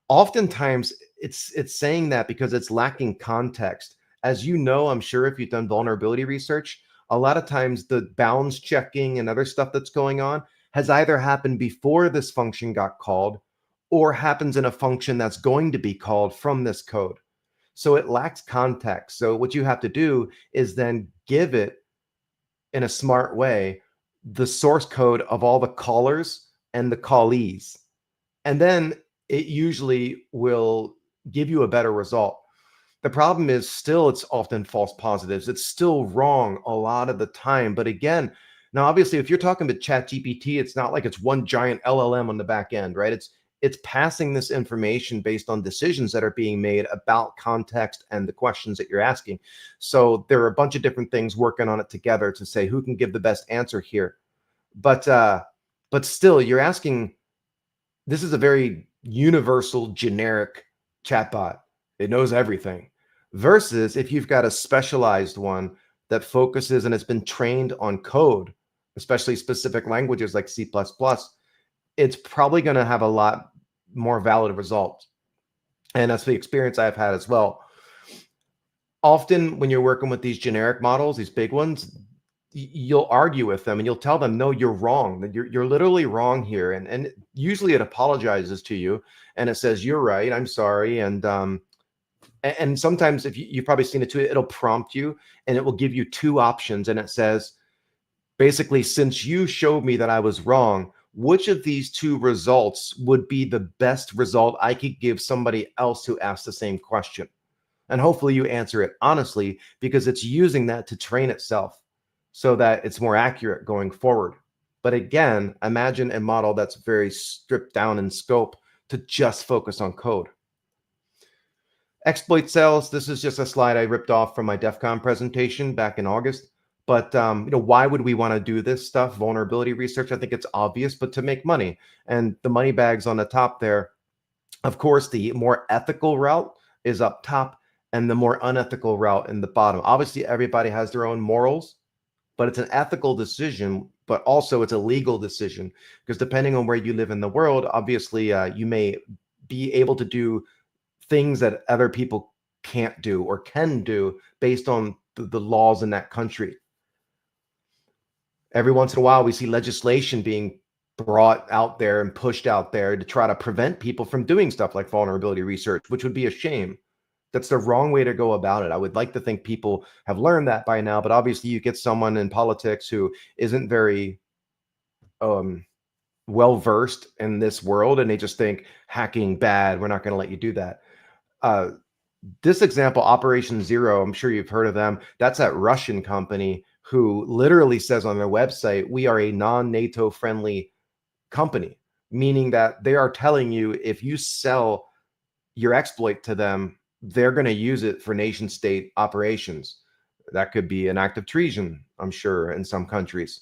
Oftentimes, it's saying that because it's lacking context. As you know, I'm sure if you've done vulnerability research, a lot of times the bounds checking and other stuff that's going on has either happened before this function got called or happens in a function that's going to be called from this code. So it lacks context. So what you have to do is then give it, in a smart way, the source code of all the callers and the callees. And then it usually will give you a better result. The problem is still it's often false positives. It's still wrong a lot of the time. But again, now obviously if you're talking about ChatGPT, it's not like it's one giant LLM on the back end, right? It's passing this information based on decisions that are being made about context and the questions that you're asking. So there are a bunch of different things working on it together to say who can give the best answer here. But still, you're asking, this is a very universal, generic chatbot. It knows everything. Versus if you've got a specialized one that focuses and it's been trained on code, especially specific languages like C++, it's probably going to have a lot more valid results. And that's the experience I've had as well. Often when you're working with these generic models, these big ones, you'll argue with them and you'll tell them, no, you're wrong. You're literally wrong here. And usually it apologizes to you and it says, you're right, I'm sorry. And sometimes, if you've probably seen it too, it'll prompt you and it will give you two options. And it says, basically, since you showed me that I was wrong, which of these two results would be the best result I could give somebody else who asked the same question? And hopefully you answer it honestly, because it's using that to train itself so that it's more accurate going forward. But again, imagine a model that's very stripped down in scope to just focus on code. Exploit sales, this is just a slide I ripped off from my DEF CON presentation back in August. But why would we want to do this stuff? Vulnerability research, I think it's obvious, but to make money. And the money bags on the top there, of course, the more ethical route is up top and the more unethical route in the bottom. Obviously, everybody has their own morals, but it's an ethical decision, but also it's a legal decision because depending on where you live in the world, obviously, you may be able to do things that other people can't do or can do based on the laws in that country. Every once in a while, we see legislation being brought out there and pushed out there to try to prevent people from doing stuff like vulnerability research, which would be a shame. That's the wrong way to go about it. I would like to think people have learned that by now, but obviously you get someone in politics who isn't very um, well versed in this world and they just think hacking bad. We're not going to let you do that. Uh, this example, Operation Zero, I'm sure you've heard of them. That's that Russian company who literally says on their website, we are a non-NATO friendly company, meaning that they are telling you if you sell your exploit to them, they're going to use it for nation state operations. That could be an act of treason, I'm sure, in some countries.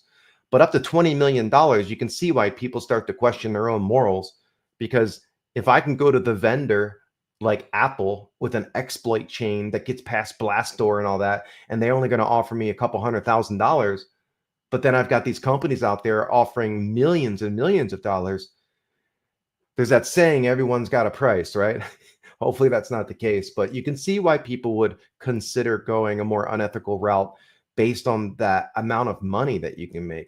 But up to $20 million, you can see why people start to question their own morals. Because if I can go to the vendor like Apple with an exploit chain that gets past Blastdoor and all that, and they're only going to offer me a couple $100,000, but then I've got these companies out there offering millions and millions of dollars. There's that saying, everyone's got a price, right? Hopefully that's not the case, but you can see why people would consider going a more unethical route based on that amount of money that you can make.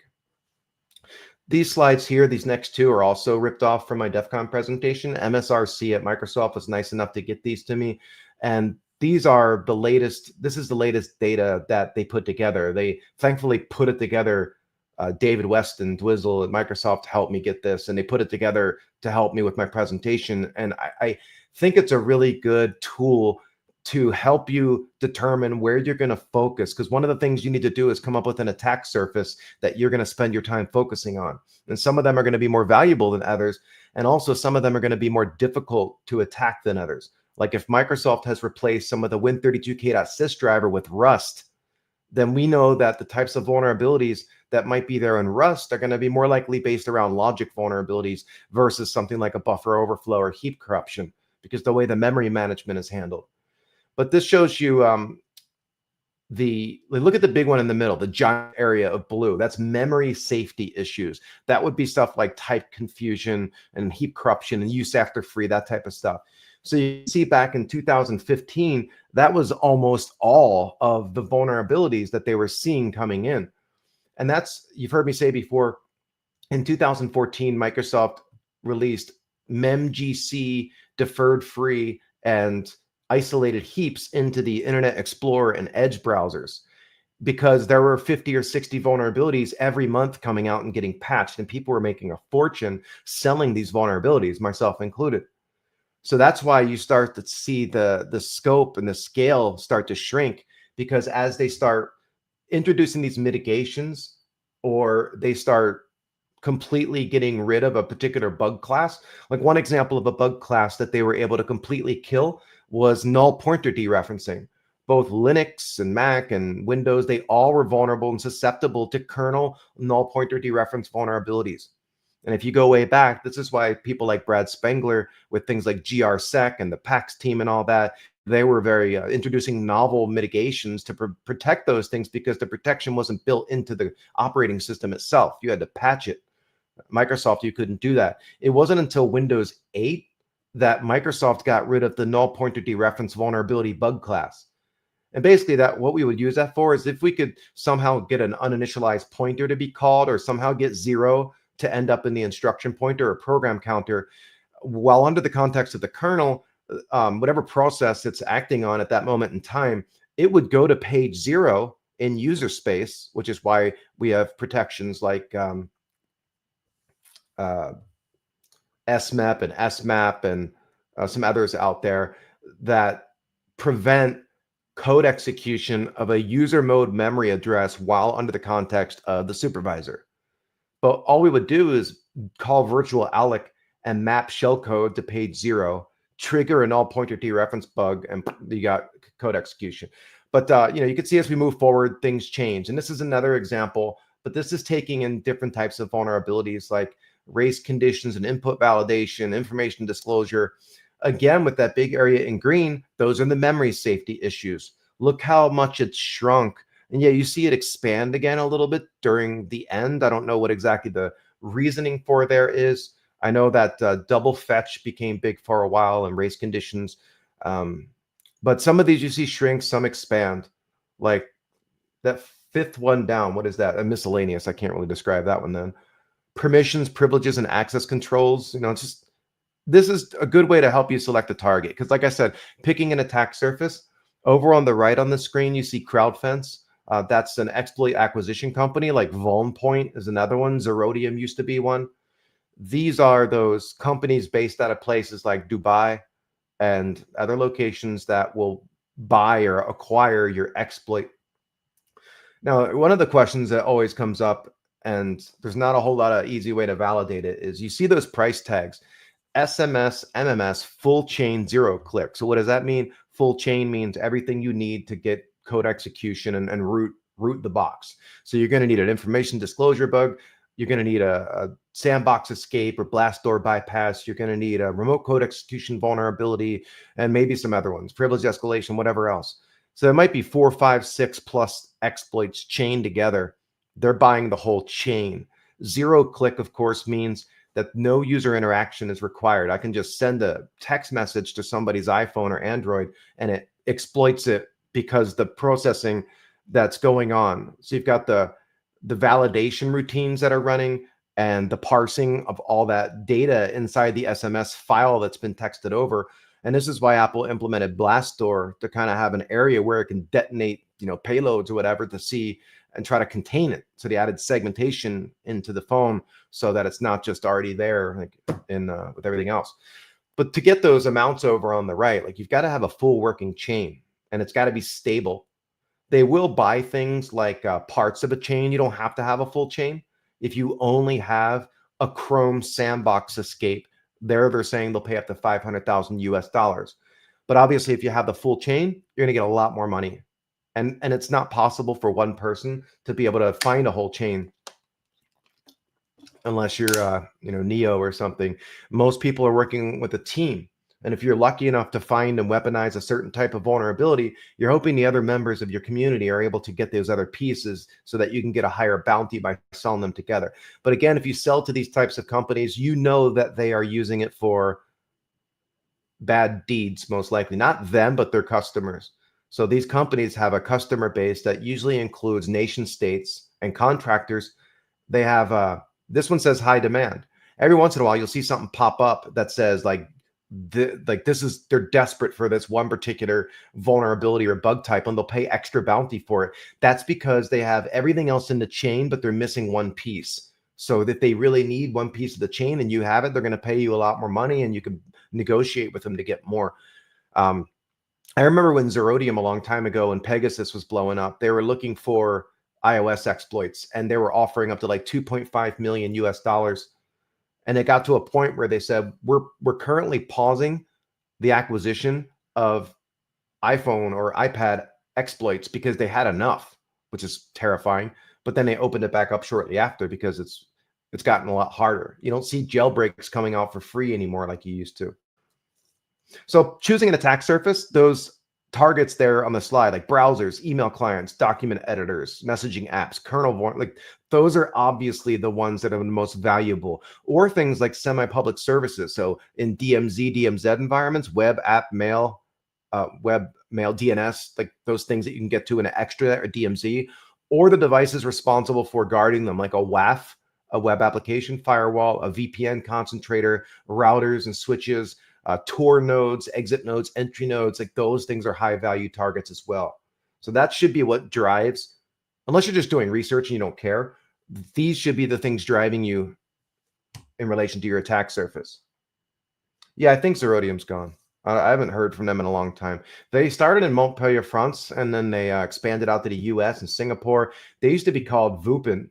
These slides here, these next two are also ripped off from my DEF CON presentation. MSRC at Microsoft was nice enough to get these to me. And these are the latest, this is the latest data that they put together. They thankfully put it together. David West and Dwizzle at Microsoft helped me get this, and they put it together to help me with my presentation. And I think it's a really good tool to help you determine where you're going to focus. Because one of the things you need to do is come up with an attack surface that you're going to spend your time focusing on. And some of them are going to be more valuable than others. And also some of them are going to be more difficult to attack than others. Like if Microsoft has replaced some of the Win32k.sys driver with Rust, then we know that the types of vulnerabilities that might be there in Rust are going to be more likely based around logic vulnerabilities versus something like a buffer overflow or heap corruption, because the way the memory management is handled. But this shows you look at the big one in the middle, the giant area of blue. That's memory safety issues. That would be stuff like type confusion and heap corruption and use after free, that type of stuff. So you see back in 2015, that was almost all of the vulnerabilities that they were seeing coming in. And that's, you've heard me say before, in 2014, Microsoft released memgc, deferred free, and isolated heaps into the Internet Explorer and Edge browsers because there were 50 or 60 vulnerabilities every month coming out and getting patched, and people were making a fortune selling these vulnerabilities, myself included. So that's why you start to see the scope and the scale start to shrink, because as they start introducing these mitigations or they start completely getting rid of a particular bug class. Like one example of a bug class that they were able to completely kill was null pointer dereferencing. Both Linux and Mac and Windows, they all were vulnerable and susceptible to kernel null pointer dereference vulnerabilities. And if you go way back, this is why people like Brad Spengler with things like GRSec and the PAX team and all that, they were very introducing novel mitigations to protect those things, because the protection wasn't built into the operating system itself. You had to patch it. Microsoft, you couldn't do that. It wasn't until Windows 8 that Microsoft got rid of the null pointer dereference vulnerability bug class. And basically that what we would use that for is if we could somehow get an uninitialized pointer to be called, or somehow get 0 to end up in the instruction pointer or program counter, while under the context of the kernel, whatever process it's acting on at that moment in time, it would go to page 0 in user space, which is why we have protections like SMAP and SMAP and some others out there that prevent code execution of a user mode memory address while under the context of the supervisor. But all we would do is call virtual alloc and map shellcode to page 0 trigger a null pointer dereference bug, and you got code execution. But you can see as we move forward, things change. And this is another example, but this is taking in different types of vulnerabilities like race conditions and input validation, information disclosure. Again, with that big area in green, those are the memory safety issues. Look how much it's shrunk. And yeah, you see it expand again a little bit during the end. I don't know what exactly the reasoning for there is. I know that double fetch became big for a while and race conditions. But some of these you see shrink, some expand. Like that fifth one down, what is that? A miscellaneous. I can't really describe that one then. Permissions, privileges, and access controls. It's just, this is a good way to help you select a target. Because like I said, picking an attack surface, over on the right on the screen, you see CrowdFence. That's an exploit acquisition company. Like VulnPoint is another one. Zerodium used to be one. These are those companies based out of places like Dubai and other locations that will buy or acquire your exploit. Now, one of the questions that always comes up, and there's not a whole lot of easy way to validate it, is you see those price tags, SMS, MMS, full chain, 0-click. So what does that mean? Full chain means everything you need to get code execution and root the box. So you're going to need an information disclosure bug. You're going to need a sandbox escape or blast door bypass. You're going to need a remote code execution vulnerability, and maybe some other ones, privilege escalation, whatever else. So there might be 4, 5, 6 plus exploits chained together. They're buying the whole chain. 0-click, of course, means that no user interaction is required. I can just send a text message to somebody's iPhone or Android, and it exploits it because the processing that's going on. So you've got the validation routines that are running and the parsing of all that data inside the SMS file that's been texted over. And this is why Apple implemented Blastdoor to kind of have an area where it can detonate, payloads or whatever to see and try to contain it. So they added segmentation into the phone so that it's not just already there like with everything else. But to get those amounts over on the right, like you've got to have a full working chain, and it's got to be stable. They will buy things like parts of a chain. You don't have to have a full chain. If you only have a Chrome sandbox escape, they're saying they'll pay up to $500,000 US. But obviously, if you have the full chain, you're going to get a lot more money. And it's not possible for one person to be able to find a whole chain unless you're Neo or something. Most people are working with a team. And if you're lucky enough to find and weaponize a certain type of vulnerability, you're hoping the other members of your community are able to get those other pieces so that you can get a higher bounty by selling them together. But again, if you sell to these types of companies, you know that they are using it for bad deeds, most likely. Not them, but their customers. So these companies have a customer base that usually includes nation states and contractors. They have, this one says high demand. Every once in a while, you'll see something pop up that says they're desperate for this one particular vulnerability or bug type, and they'll pay extra bounty for it. That's because they have everything else in the chain, but they're missing one piece. So that they really need one piece of the chain and you have it, they're going to pay you a lot more money, and you can negotiate with them to get more. I remember when Zerodium a long time ago, when Pegasus was blowing up, they were looking for iOS exploits, and they were offering up to like 2.5 million US. And it got to a point where they said, we're currently pausing the acquisition of iPhone or iPad exploits because they had enough, which is terrifying. But then they opened it back up shortly after because it's gotten a lot harder. You don't see jailbreaks coming out for free anymore like you used to. So choosing an attack surface, those targets there on the slide, like browsers, email clients, document editors, messaging apps, kernel, like those are obviously the ones that are the most valuable, or things like semi-public services. So in DMZ, DMZ environments, web app, mail, DNS, like those things that you can get to in an extra or DMZ, or the devices responsible for guarding them, like a WAF, a web application firewall, a VPN concentrator, routers and switches, Tor nodes, exit nodes, entry nodes, like those things are high value targets as well. So that should be what drives, unless you're just doing research and you don't care, these should be the things driving you in relation to your attack surface. Yeah, I think Zerodium's gone. I haven't heard from them in a long time. They started in Montpellier, France, and then they expanded out to the US and Singapore. They used to be called Vupin.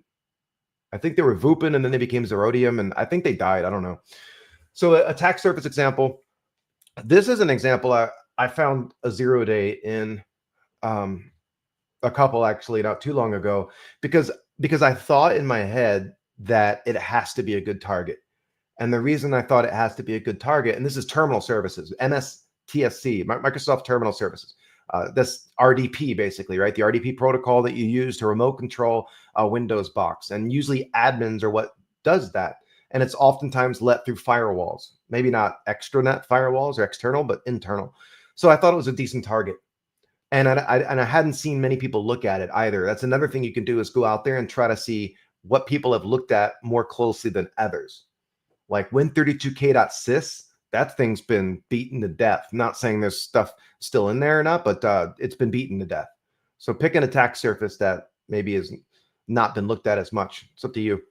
I think they were Vupin, and then they became Zerodium, and I think they died. I don't know. So attack surface example, This is an example. I found a 0 day in um, a couple actually not too long ago because I thought in my head that it has to be a good target. And the reason I thought it has to be a good target, and this is terminal services, MSTSC, Microsoft Terminal Services. This RDP basically, right? The RDP protocol that you use to remote control a Windows box. And usually admins are what does that. And it's oftentimes let through firewalls, maybe not extranet firewalls or external, but internal. So I thought it was a decent target. And I hadn't seen many people look at it either. That's another thing you can do is go out there and try to see what people have looked at more closely than others. Like Win32k.sys, that thing's been beaten to death. I'm not saying there's stuff still in there or not, but it's been beaten to death. So pick an attack surface that maybe has not been looked at as much. It's up to you.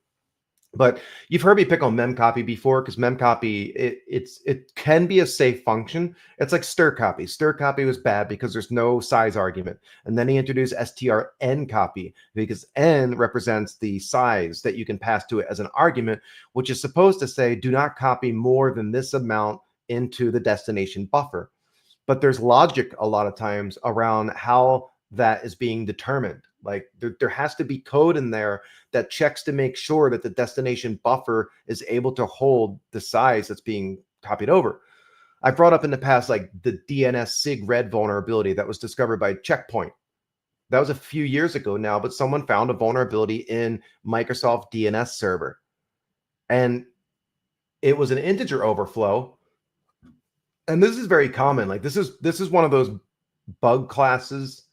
But you've heard me pick on memcopy before because memcopy it can be a safe function. It's like strcopy. Strcopy was bad because there's no size argument, and then he introduced strncopy because n represents the size that you can pass to it as an argument, which is supposed to say do not copy more than this amount into the destination buffer. But there's logic a lot of times around how that is being determined. Like there has to be code in there that checks to make sure that the destination buffer is able to hold the size that's being copied over. I brought up in the past like the DNS SIG red vulnerability that was discovered by Checkpoint. That was a few years ago now, but someone found a vulnerability in Microsoft DNS server. And it was an integer overflow. And this is very common. Like this is one of those bug classes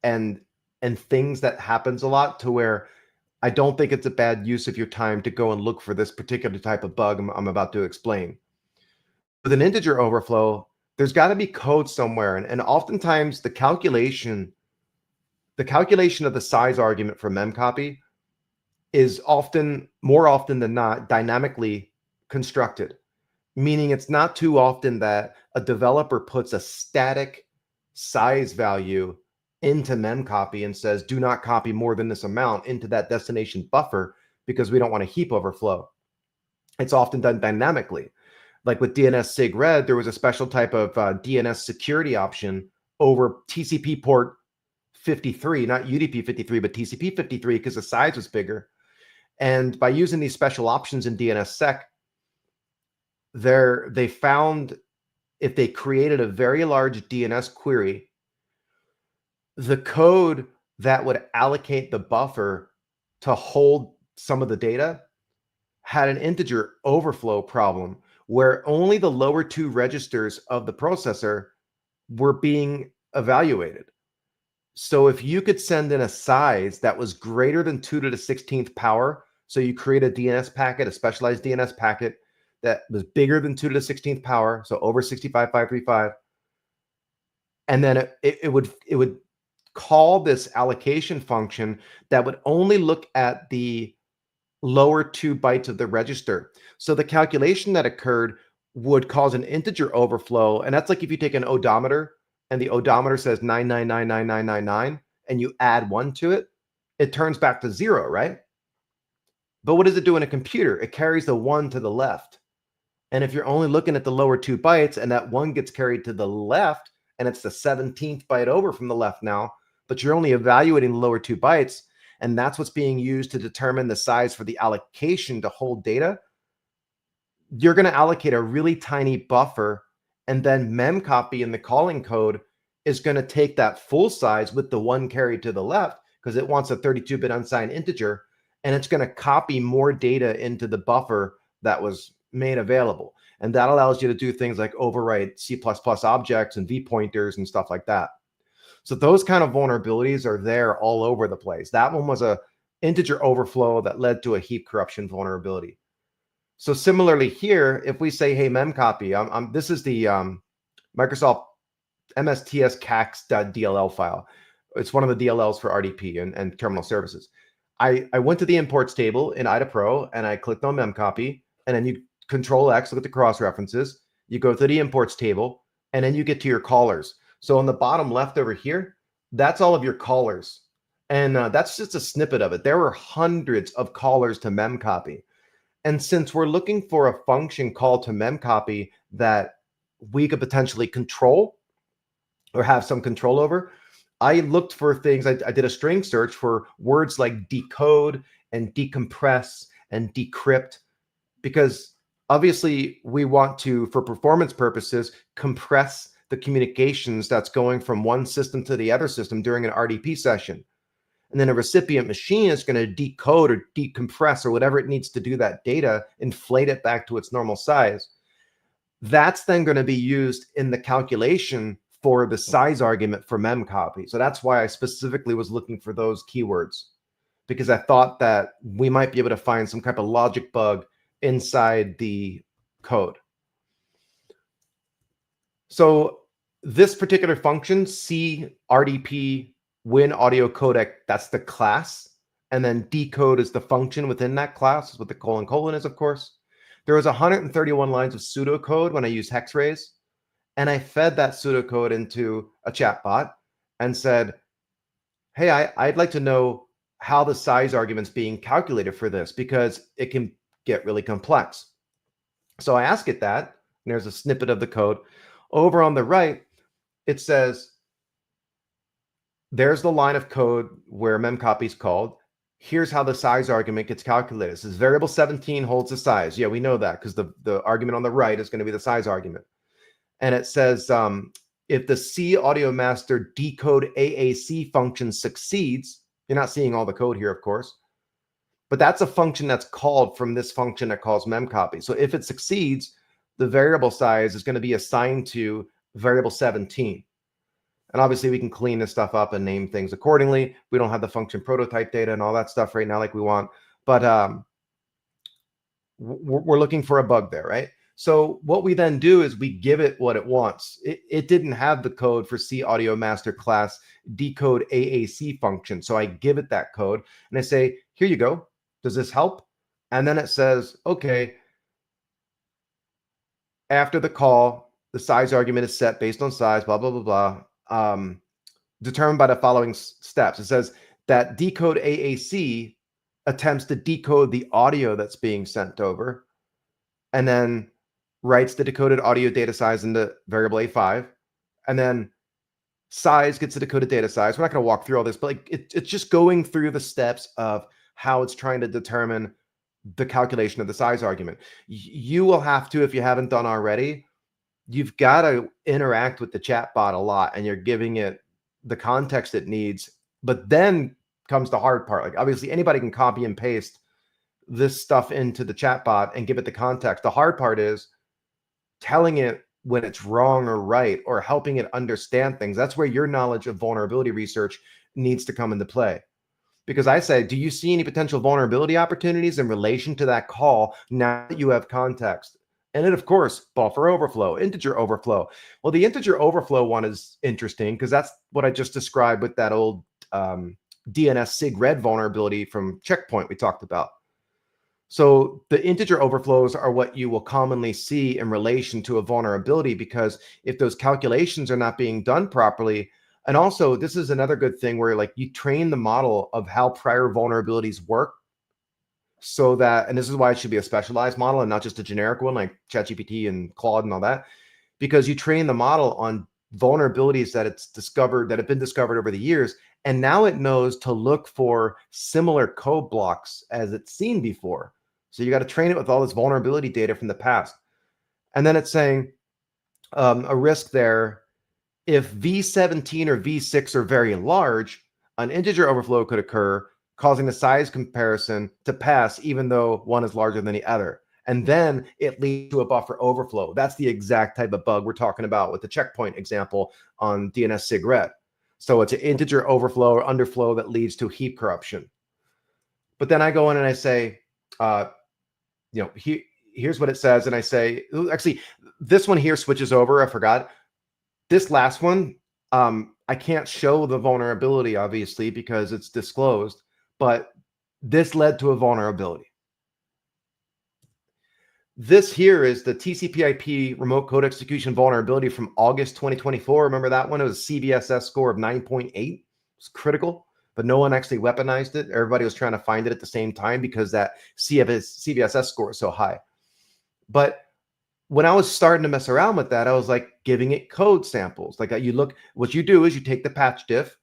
and things that happens a lot to where I don't think it's a bad use of your time to go and look for this particular type of bug I'm about to explain. With an integer overflow, there's got to be code somewhere, and oftentimes the calculation of the size argument for memcopy is more often than not dynamically constructed, meaning it's not too often that a developer puts a static size value into memcopy and says, do not copy more than this amount into that destination buffer because we don't want a heap overflow. It's often done dynamically. Like with DNS SIG red, there was a special type of DNS security option over TCP port 53, not UDP 53, but TCP 53 because the size was bigger. And by using these special options in DNSSEC, they found if they created a very large DNS query, the code that would allocate the buffer to hold some of the data had an integer overflow problem where only the lower two registers of the processor were being evaluated. So if you could send in a size that was greater than 2 to the 16th power, so you create a DNS packet, a specialized DNS packet that was bigger than 2 to the 16th power, so over 65,535, and then it would call this allocation function that would only look at the lower 2 bytes of the register. So the calculation that occurred would cause an integer overflow. And that's like if you take an odometer and the odometer says 9999999 and you add 1 to it, it turns back to 0, right? But what does it do in a computer? It carries the 1 to the left. And if you're only looking at the lower 2 bytes and that 1 gets carried to the left and it's the 17th byte over from the left now, but you're only evaluating the lower 2 bytes, and that's what's being used to determine the size for the allocation to hold data, you're going to allocate a really tiny buffer, and then memcopy in the calling code is going to take that full size with the 1 carried to the left because it wants a 32-bit unsigned integer, and it's going to copy more data into the buffer that was made available. And that allows you to do things like overwrite C++ objects and V pointers and stuff like that. So those kind of vulnerabilities are there all over the place. That one was a integer overflow that led to a heap corruption vulnerability. So similarly here, if we say, hey, memcopy, this is the Microsoft mstskax.dll file. It's one of the DLLs for RDP and terminal services. I went to the imports table in IDA Pro and I clicked on memcopy, and then you Control X, look at the cross references. You go to the imports table, and then you get to your callers. So on the bottom left over here, that's all of your callers. And that's just a snippet of it. There were hundreds of callers to memcopy. And since we're looking for a function called to memcopy that we could potentially control or have some control over, I looked for things. I did a string search for words like decode and decompress and decrypt, because obviously we want to, for performance purposes, compress the communications that's going from one system to the other system during an RDP session. And then a recipient machine is going to decode or decompress or whatever it needs to do that data, inflate it back to its normal size. That's then going to be used in the calculation for the size argument for memcopy. So that's why I specifically was looking for those keywords, because I thought that we might be able to find some type of logic bug inside the code. So this particular function, CRDP win audio codec, that's the class. And then decode is the function within that class, is what the colon is, of course. There was 131 lines of pseudocode when I used Hexrays. And I fed that pseudocode into a chatbot and said, hey, I'd like to know how the size argument's being calculated for this, because it can get really complex. So I ask it that, and there's a snippet of the code. Over on the right, it says, there's the line of code where memcopy is called. Here's how the size argument gets calculated. It says variable 17 holds the size. Yeah, we know that because the argument on the right is going to be the size argument. And it says, if the C audio master decode AAC function succeeds, you're not seeing all the code here, of course, but that's a function that's called from this function that calls memcopy. So if it succeeds, the variable size is going to be assigned to variable 17. And obviously we can clean this stuff up and name things accordingly. We don't have the function prototype data and all that stuff right now like we want, but we're looking for a bug there, right? So what we then do is we give it what it wants. It didn't have the code for C audio master class decode AAC function. So I give it that code and I say, here you go. Does this help? And then it says, okay, after the call, the size argument is set based on size, blah, blah, blah, blah, determined by the following steps. It says that decode AAC attempts to decode the audio that's being sent over, and then writes the decoded audio data size into variable A5, and then size gets the decoded data size. We're not going to walk through all this, but like it's just going through the steps of how it's trying to determine the calculation of the size argument. You will have to, if you haven't done already, you've got to interact with the chatbot a lot, and you're giving it the context it needs. But then comes the hard part. Like obviously anybody can copy and paste this stuff into the chatbot and give it the context. The hard part is telling it when it's wrong or right, or helping it understand things. That's where your knowledge of vulnerability research needs to come into play. Because I say, do you see any potential vulnerability opportunities in relation to that call now that you have context? And then, of course, buffer overflow, integer overflow. Well, the integer overflow one is interesting because that's what I just described with that old DNS SIG-RED vulnerability from Checkpoint we talked about. So the integer overflows are what you will commonly see in relation to a vulnerability, because if those calculations are not being done properly, and also this is another good thing where like you train the model of how prior vulnerabilities work, so that, and this is why it should be a specialized model and not just a generic one like ChatGPT and Claude and all that, because you train the model on vulnerabilities that it's discovered, that have been discovered over the years, and now it knows to look for similar code blocks as it's seen before. So you got to train it with all this vulnerability data from the past. And then it's saying a risk there, if V17 or V6 are very large, an integer overflow could occur, causing the size comparison to pass even though one is larger than the other. And then it leads to a buffer overflow. That's the exact type of bug we're talking about with the Checkpoint example on DNS SIG-RED. So it's an integer overflow or underflow that leads to heap corruption. But then I go in and I say, here's what it says. And I say, actually, this one here switches over. I forgot. This last one, I can't show the vulnerability, obviously, because it's disclosed, but this led to a vulnerability. This here is the TCP/IP remote code execution vulnerability from August 2024. Remember that one? It was a CVSS score of 9.8. It's critical, but no one actually weaponized it. Everybody was trying to find it at the same time because that CVSS score is so high. But when I was starting to mess around with that, I was like giving it code samples. Like you look, what you do is you take the patch diff,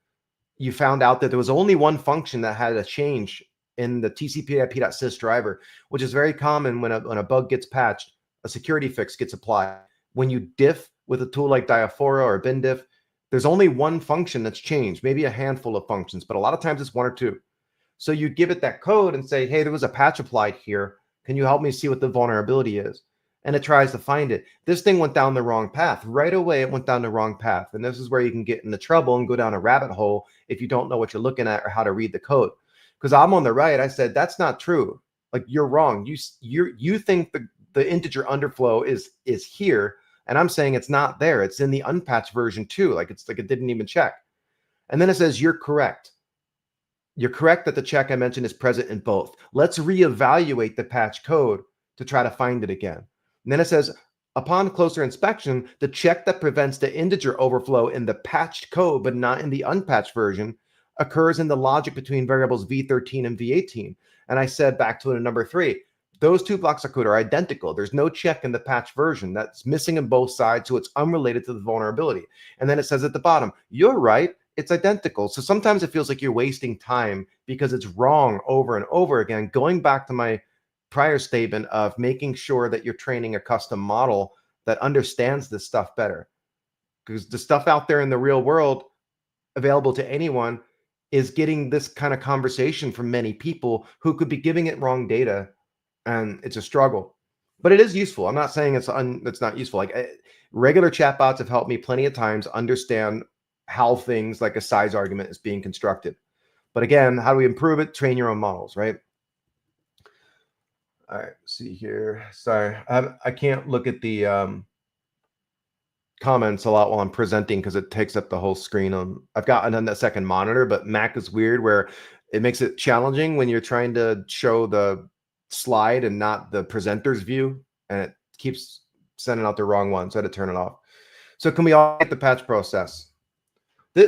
you found out that there was only one function that had a change in the TCP/IP.sys driver, which is very common when a bug gets patched, a security fix gets applied. When you diff with a tool like Diaphora or BinDiff, there's only one function that's changed, maybe a handful of functions, but a lot of times it's one or two. So you give it that code and say, hey, there was a patch applied here. Can you help me see what the vulnerability is? And it tries to find it. This thing went down the wrong path. Right away, it went down the wrong path. And this is where you can get into trouble and go down a rabbit hole if you don't know what you're looking at or how to read the code. Because I'm on the right, I said, that's not true. Like, you're wrong. You think the integer underflow is here. And I'm saying it's not there. It's in the unpatched version too. Like, it's like it didn't even check. And then it says, you're correct. You're correct that the check I mentioned is present in both. Let's reevaluate the patch code to try to find it again. And then it says, upon closer inspection, the check that prevents the integer overflow in the patched code, but not in the unpatched version, occurs in the logic between variables v13 and v18. And I said back to it in number 3, those two blocks of code are identical. There's no check in the patched version. That's missing in both sides, so it's unrelated to the vulnerability. And then it says at the bottom, you're right, it's identical. So sometimes it feels like you're wasting time because it's wrong over and over again. Going back to my prior statement of making sure that you're training a custom model that understands this stuff better. Because the stuff out there in the real world available to anyone is getting this kind of conversation from many people who could be giving it wrong data, and it's a struggle. But it is useful. I'm not saying it's not useful. Regular chatbots have helped me plenty of times understand how things like a size argument is being constructed. But again, how do we improve it? Train your own models, right? All right, see here. Sorry, I can't look at the comments a lot while I'm presenting because it takes up the whole screen. I've got a second monitor, but Mac is weird where it makes it challenging when you're trying to show the slide and not the presenter's view, and it keeps sending out the wrong one, so I had to turn it off. So can we all get the patch process?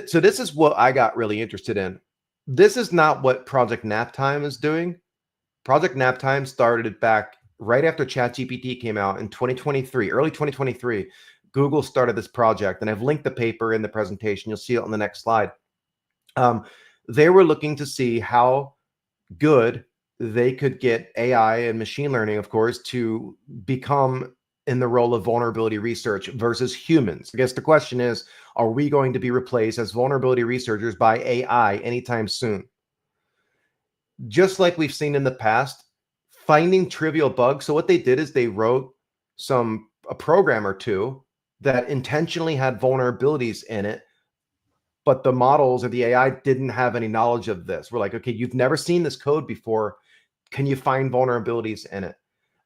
So this is what I got really interested in. This is not what Project Naptime is doing. Project Naptime started back right after ChatGPT came out in 2023, early 2023. Google started this project, and I've linked the paper in the presentation. You'll see it on the next slide. They were looking to see how good they could get AI and machine learning, of course, to become in the role of vulnerability research versus humans. I guess the question is, are we going to be replaced as vulnerability researchers by AI anytime soon? Just like we've seen in the past, finding trivial bugs. So what they did is they wrote a program or two that intentionally had vulnerabilities in it, but the models or the AI didn't have any knowledge of this. We're like, okay, you've never seen this code before. Can you find vulnerabilities in it?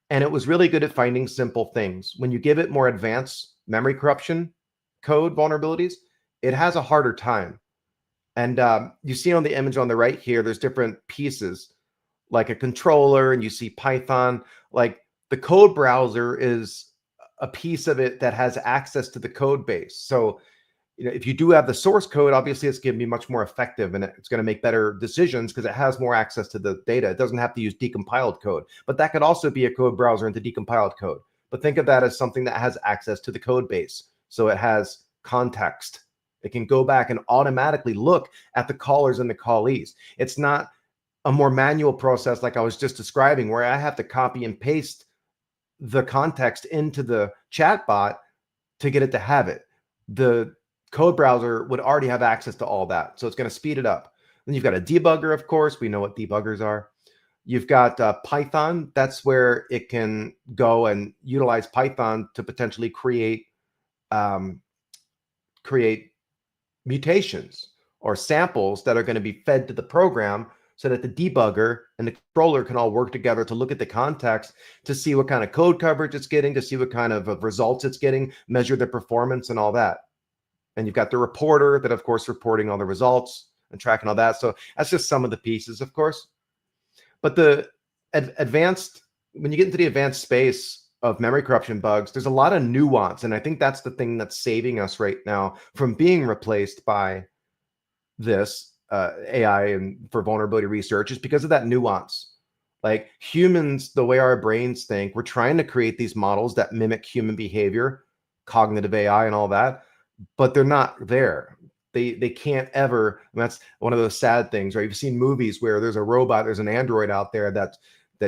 And it was really good at finding simple things. When you give it more advanced memory corruption code vulnerabilities, it has a harder time. And you see on the image on the right here, there's different pieces like a controller, and you see Python. Like, the code browser is a piece of it that has access to the code base. So, if you do have the source code, obviously it's going to be much more effective, and it's going to make better decisions because it has more access to the data. It doesn't have to use decompiled code, but that could also be a code browser into decompiled code. But think of that as something that has access to the code base. So it has context. It can go back and automatically look at the callers and the callees. It's not a more manual process like I was just describing, where I have to copy and paste the context into the chatbot to get it to have it. The code browser would already have access to all that, so it's going to speed it up. Then you've got a debugger, of course. We know what debuggers are. You've got Python. That's where it can go and utilize Python to potentially create mutations or samples that are going to be fed to the program, so that the debugger and the controller can all work together to look at the context to see what kind of code coverage it's getting, to see what kind of results it's getting, measure the performance and all that. And you've got the reporter that, of course, reporting all the results and tracking all that. So that's just some of the pieces, of course. But the when you get into the advanced space of memory corruption bugs, there's a lot of nuance. And I think that's the thing that's saving us right now from being replaced by this AI and for vulnerability research, is because of that nuance. Like humans, the way our brains think, we're trying to create these models that mimic human behavior, cognitive AI and all that, but they're not there. They can't ever. And that's one of those sad things, right? You've seen movies where there's a robot, there's an android out there that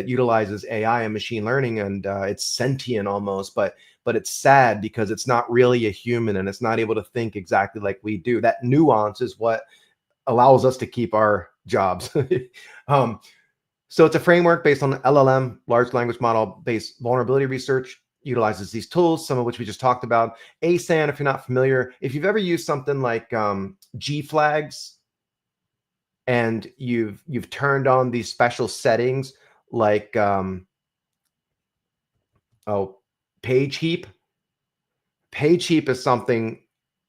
utilizes AI and machine learning, and it's sentient almost, but it's sad because it's not really a human and it's not able to think exactly like we do. That nuance is what allows us to keep our jobs. um, so it's a framework based on LLM, large language model based vulnerability research, utilizes these tools, some of which we just talked about. ASAN, if you're not familiar, if you've ever used something like G flags and you've turned on these special settings like oh, page heap. Page heap is something,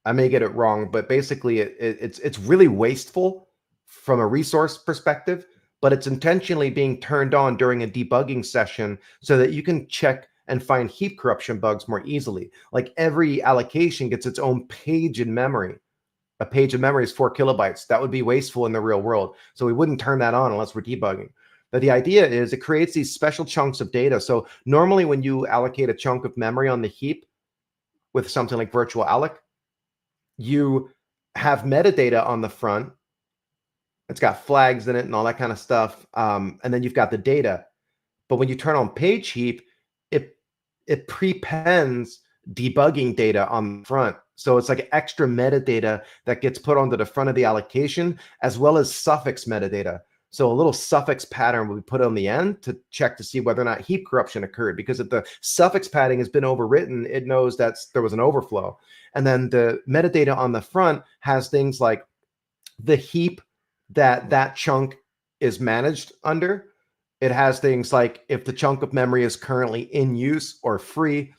I may get it wrong, but basically it's really wasteful from a resource perspective, but it's intentionally being turned on during a debugging session so that you can check and find heap corruption bugs more easily. Like every allocation gets its own page in memory. A page of memory is 4 kilobytes. That would be wasteful in the real world. So we wouldn't turn that on unless we're debugging. But the idea is it creates these special chunks of data. So normally when you allocate a chunk of memory on the heap with something like virtual alloc, you have metadata on the front. It's got flags in it and all that kind of stuff. And then you've got the data. But when you turn on page heap, it it prepends debugging data on the front. So it's like extra metadata that gets put onto the front of the allocation, as well as suffix metadata. So a little suffix pattern will be put on the end to check to see whether or not heap corruption occurred. Because if the suffix padding has been overwritten, it knows that there was an overflow. And then the metadata on the front has things like the heap that chunk is managed under. It has things like if the chunk of memory is currently in use or free.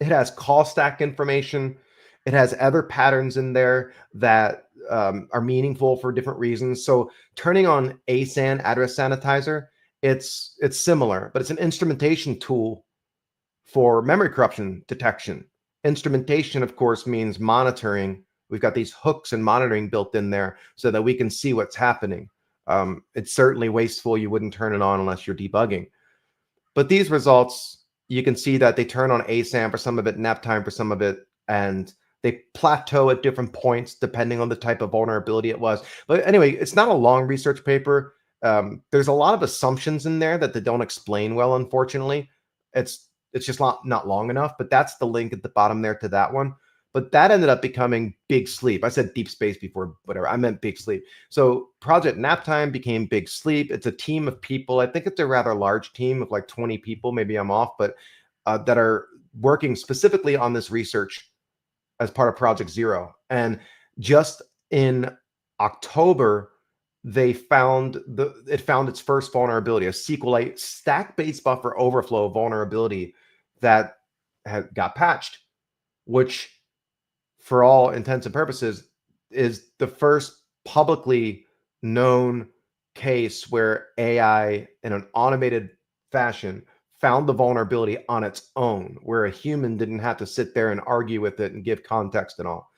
It has call stack information. It has other patterns in there that are meaningful for different reasons. So turning on ASAN, address sanitizer, it's similar, but it's an instrumentation tool for memory corruption detection. Instrumentation, of course, means monitoring. We've got these hooks and monitoring built in there so that we can see what's happening. It's certainly wasteful. You wouldn't turn it on unless you're debugging. But these results, you can see that they turn on ASAM for some of it, nap time for some of it, and they plateau at different points depending on the type of vulnerability it was. But anyway, it's not a long research paper. There's a lot of assumptions in there that they don't explain well, unfortunately. It's just not long enough, but that's the link at the bottom there to that one. But that ended up becoming Big Sleep. I said Deep Space before, whatever. I meant Big Sleep. So Project Naptime became Big Sleep. It's a team of people. I think it's a rather large team of like 20 people. Maybe I'm off, but that are working specifically on this research as part of Project Zero. And just in October, it found its first vulnerability, a SQLite stack-based buffer overflow vulnerability that got patched, which for all intents and purposes, is the first publicly known case where AI in an automated fashion found the vulnerability on its own, where a human didn't have to sit there and argue with it and give context and all.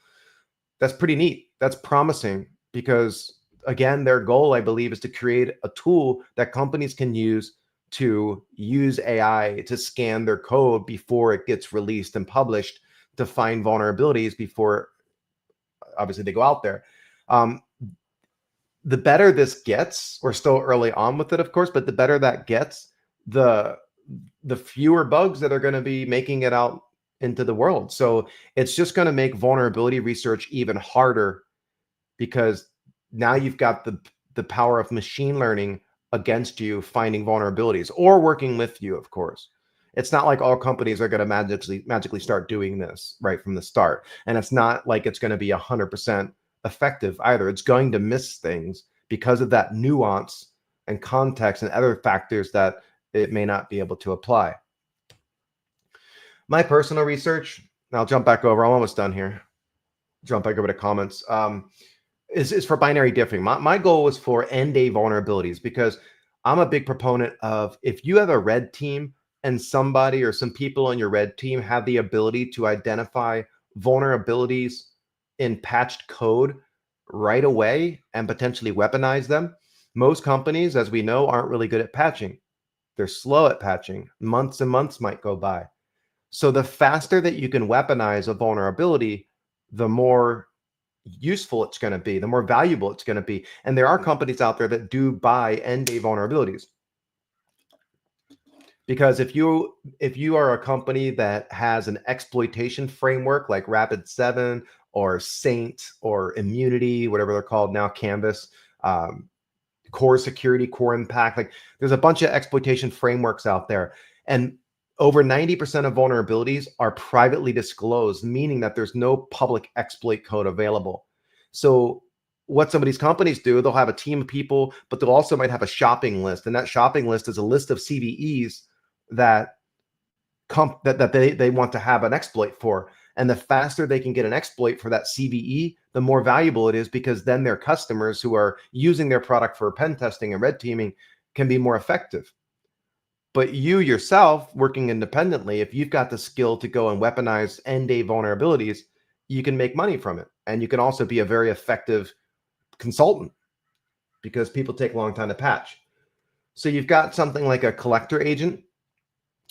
That's pretty neat. That's promising because, again, their goal, I believe, is to create a tool that companies can use to use AI to scan their code before it gets released and published to find vulnerabilities before obviously they go out there. The better this gets, we're still early on with it, of course, but the better that gets, the fewer bugs that are going to be making it out into the world. So it's just going to make vulnerability research even harder because now you've got the power of machine learning against you finding vulnerabilities or working with you, of course. It's not like all companies are going to magically start doing this right from the start. And it's not like it's going to be 100% effective either. It's going to miss things because of that nuance and context and other factors that it may not be able to apply. My personal research, and I'll jump back over. I'm almost done here. Jump back over to comments. Is for binary differing. My goal was for end-day vulnerabilities because I'm a big proponent of if you have a red team and somebody or some people on your red team have the ability to identify vulnerabilities in patched code right away and potentially weaponize them, Most companies, as we know, aren't really good at patching. They're slow at patching. Months and months might go by. So the faster that you can weaponize a vulnerability, the more useful it's going to be, the more valuable it's going to be. And there are companies out there that do buy end-day vulnerabilities. Because if you are a company that has an exploitation framework like Rapid7 or Saint or Immunity, whatever they're called now, Canvas, Core Security, Core Impact, like there's a bunch of exploitation frameworks out there, and over 90% of vulnerabilities are privately disclosed, meaning that there's no public exploit code available. So what some of these companies do, they'll have a team of people, but they'll also might have a shopping list, and that shopping list is a list of CVEs that they want to have an exploit for. And the faster they can get an exploit for that CVE, the more valuable it is, because then their customers who are using their product for pen testing and red teaming can be more effective. But you yourself, working independently, if you've got the skill to go and weaponize end-day vulnerabilities, you can make money from it. And you can also be a very effective consultant, because people take a long time to patch. So you've got something like a collector agent,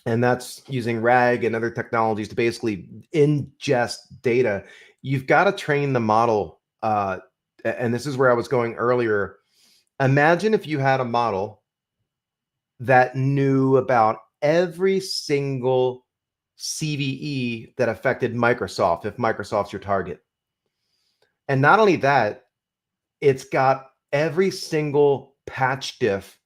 and that's using RAG and other technologies to basically ingest data. You've got to train the model. And this is where I was going earlier. Imagine if you had a model that knew about every single CVE that affected Microsoft, if Microsoft's your target. And not only that, it's got every single patch diff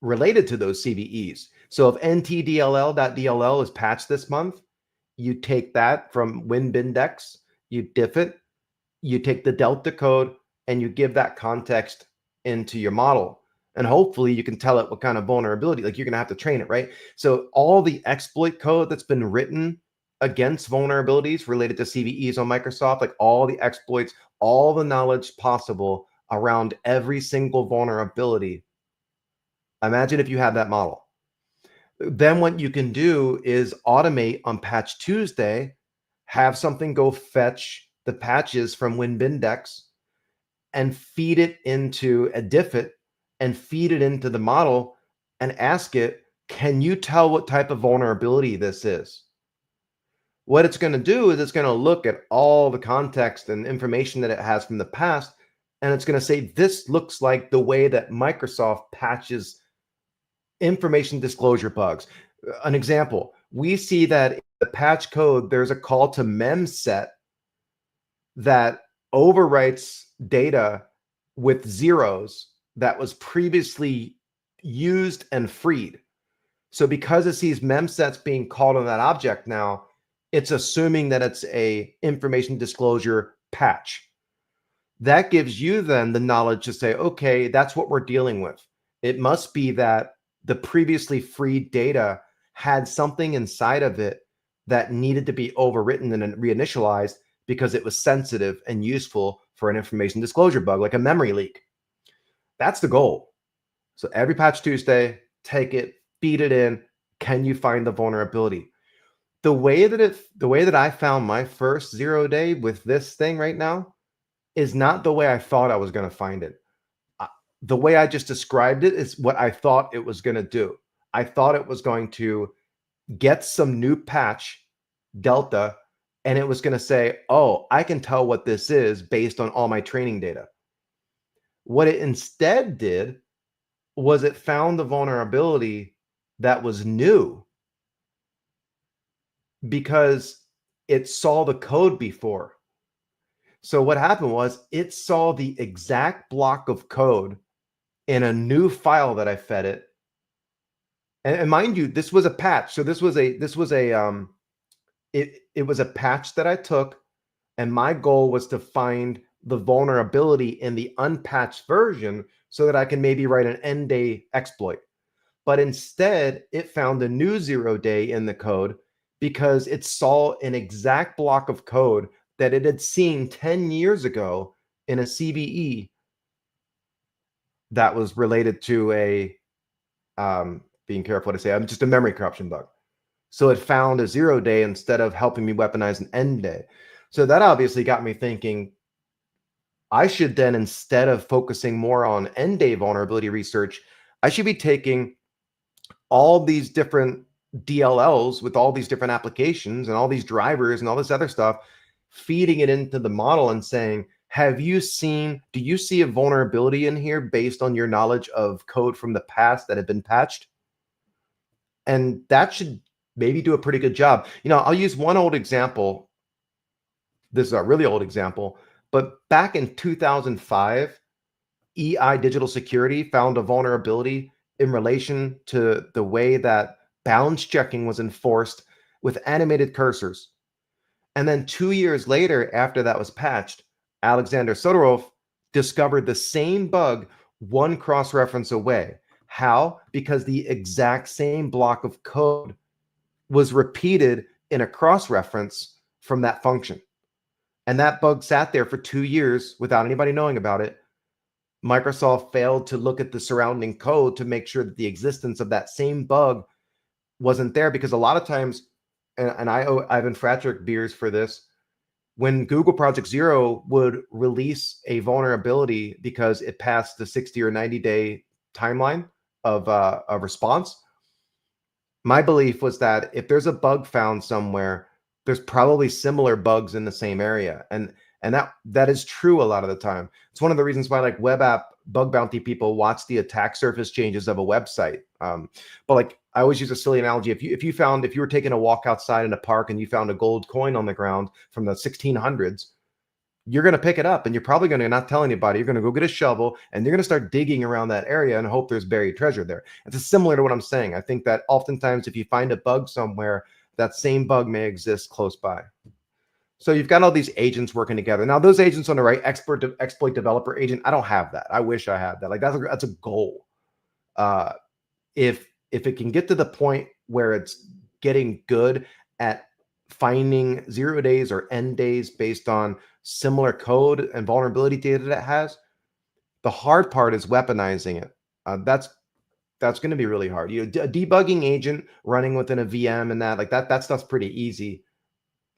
related to those CVEs. So if ntdll.dll is patched this month, you take that from WinBindex, you diff it, you take the Delta code, and you give that context into your model. And hopefully you can tell it what kind of vulnerability, like you're going to have to train it, right? So all the exploit code that's been written against vulnerabilities related to CVEs on Microsoft, like all the exploits, all the knowledge possible around every single vulnerability. Imagine if you had that model. Then what you can do is automate on Patch Tuesday, have something go fetch the patches from WinBindex and feed it into a diffit and feed it into the model and ask it, can you tell what type of vulnerability this is? What it's going to do is it's going to look at all the context and information that it has from the past, and it's going to say, this looks like the way that Microsoft patches information disclosure bugs. An example, we see that in the patch code, there's a call to memset that overwrites data with zeros that was previously used and freed. So because it sees memsets being called on that object now, it's assuming that it's a information disclosure patch. That gives you then the knowledge to say, okay, that's what we're dealing with. It must be that the previously freed data had something inside of it that needed to be overwritten and reinitialized because it was sensitive and useful for an information disclosure bug, like a memory leak. That's the goal. So every Patch Tuesday, take it, feed it in. Can you find the vulnerability? The way that I found my first 0 day with this thing right now is not the way I thought I was going to find it. The way I just described it is what I thought it was going to do. I thought it was going to get some new patch, Delta, and it was going to say, oh, I can tell what this is based on all my training data. What it instead did was it found the vulnerability that was new because it saw the code before. So what happened was it saw the exact block of code in a new file that I fed it. And mind you, this was a patch. So it was a patch that I took, and my goal was to find the vulnerability in the unpatched version so that I can maybe write an end day exploit. But instead, it found a new 0 day in the code because it saw an exact block of code that it had seen 10 years ago in a CVE that was related to a, being careful what I say, I'm just a memory corruption bug. So it found a 0 day instead of helping me weaponize an end day. So that obviously got me thinking, I should then, instead of focusing more on end day vulnerability research, I should be taking all these different DLLs with all these different applications and all these drivers and all this other stuff, feeding it into the model and saying, do you see a vulnerability in here based on your knowledge of code from the past that had been patched? And that should maybe do a pretty good job. I'll use one old example. This is a really old example, but back in 2005, EI Digital Security found a vulnerability in relation to the way that balance checking was enforced with animated cursors. And then 2 years later, after that was patched, Alexander Sodorov discovered the same bug one cross-reference away. How? Because the exact same block of code was repeated in a cross-reference from that function. And that bug sat there for 2 years without anybody knowing about it. Microsoft failed to look at the surrounding code to make sure that the existence of that same bug wasn't there, because a lot of times, and I owe Ivan Fratrick beers for this, when Google Project Zero would release a vulnerability because it passed the 60 or 90-day timeline of a response, my belief was that if there's a bug found somewhere, there's probably similar bugs in the same area. And that is true a lot of the time. It's one of the reasons why, like, web app bug bounty people watch the attack surface changes of a website. But like, I always use a silly analogy. If you were taking a walk outside in a park and you found a gold coin on the ground from the 1600s, you're going to pick it up and you're probably going to not tell anybody. You're going to go get a shovel and you're going to start digging around that area and hope there's buried treasure there. It's similar to what I'm saying. I think that oftentimes if you find a bug somewhere, that same bug may exist close by. So you've got all these agents working together. Now, those agents on the right, exploit developer agent, I don't have that. I wish I had that. Like, that's a goal. If it can get to the point where it's getting good at finding 0 days or end days based on similar code and vulnerability data that it has, the hard part is weaponizing it. That's going to be really hard. A debugging agent running within a VM and that stuff's pretty easy.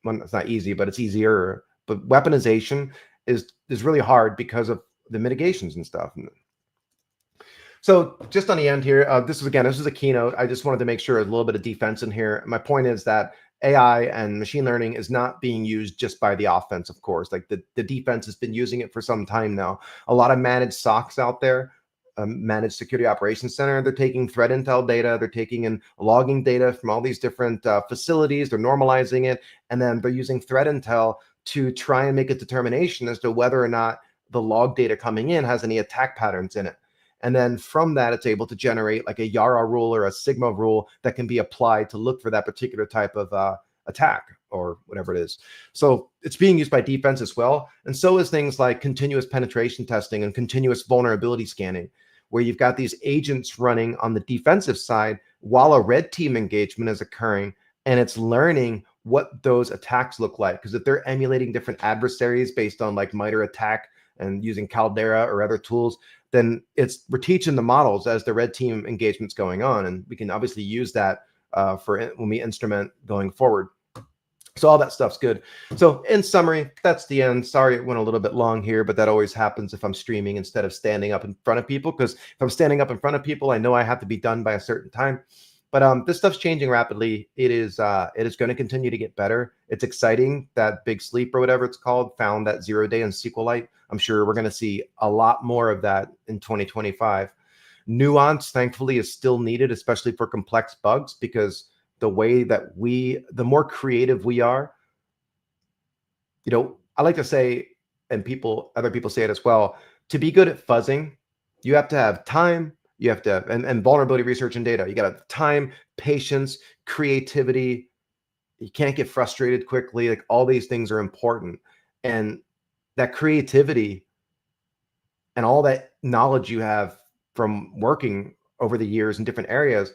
Well, it's not easy, but it's easier. But weaponization is really hard because of the mitigations and stuff. So just on the end here, this is a keynote. I just wanted to make sure a little bit of defense in here. My point is that AI and machine learning is not being used just by the offense, of course. Like, the defense has been using it for some time now. A lot of managed SOCs out there, managed security operations center, they're taking threat intel data, they're taking in logging data from all these different facilities, they're normalizing it, and then they're using threat intel to try and make a determination as to whether or not the log data coming in has any attack patterns in it. And then from that, it's able to generate like a Yara rule or a Sigma rule that can be applied to look for that particular type of attack or whatever it is. So it's being used by defense as well. And so is things like continuous penetration testing and continuous vulnerability scanning, where you've got these agents running on the defensive side while a red team engagement is occurring, and it's learning what those attacks look like. Because if they're emulating different adversaries based on like MITRE ATT&CK and using Caldera or other tools, then we're teaching the models as the red team engagement's going on. And we can obviously use that for when we instrument going forward. So all that stuff's good. So in summary, that's the end. Sorry, it went a little bit long here, but that always happens if I'm streaming instead of standing up in front of people. Because if I'm standing up in front of people, I know I have to be done by a certain time. But this stuff's changing rapidly. It is going to continue to get better. It's exciting that Big Sleep or whatever it's called found that 0 day in SQLite. I'm sure we're going to see a lot more of that in 2025. Nuance, thankfully, is still needed, especially for complex bugs, because the way that the more creative we are, I like to say, and other people say it as well, to be good at fuzzing, you have to have time. You have to have, and vulnerability research and data. You got to have time, patience, creativity. You can't get frustrated quickly. Like, all these things are important. And that creativity and all that knowledge you have from working over the years in different areas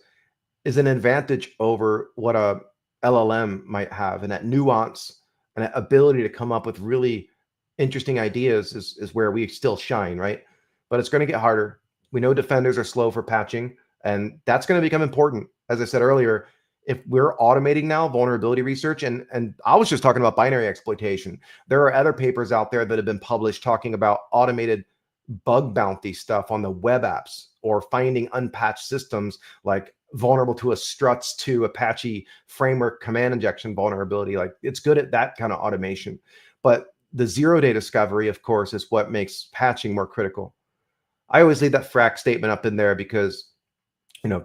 is an advantage over what a LLM might have. And that nuance and that ability to come up with really interesting ideas is where we still shine, right? But it's going to get harder. We know defenders are slow for patching, and that's going to become important. As I said earlier, if we're automating now vulnerability research, and I was just talking about binary exploitation. There are other papers out there that have been published talking about automated bug bounty stuff on the web apps, or finding unpatched systems like vulnerable to a struts to Apache framework command injection vulnerability. Like, it's good at that kind of automation. But the zero-day discovery, of course, is what makes patching more critical. I always leave that FRAC statement up in there because,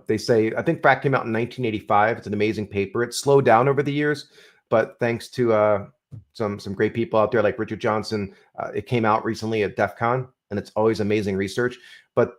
they say, I think FRAC came out in 1985. It's an amazing paper. It's slowed down over the years, but thanks to some great people out there like Richard Johnson, it came out recently at DEF CON, and it's always amazing research. But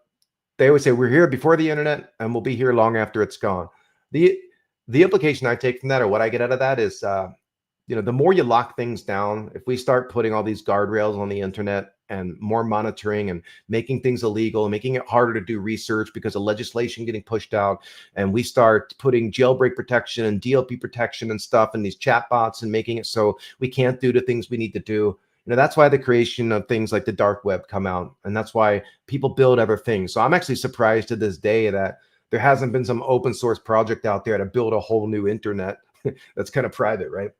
they always say we're here before the internet and we'll be here long after it's gone. The the implication I take from that, or what I get out of that, is the more you lock things down, if we start putting all these guardrails on the internet and more monitoring and making things illegal, making it harder to do research because of legislation getting pushed out, and we start putting jailbreak protection and DLP protection and stuff in these chatbots and making it so we can't do the things we need to do, that's why the creation of things like the dark web come out, and that's why people build other things. So I'm actually surprised to this day that there hasn't been some open source project out there to build a whole new internet that's kind of private, right?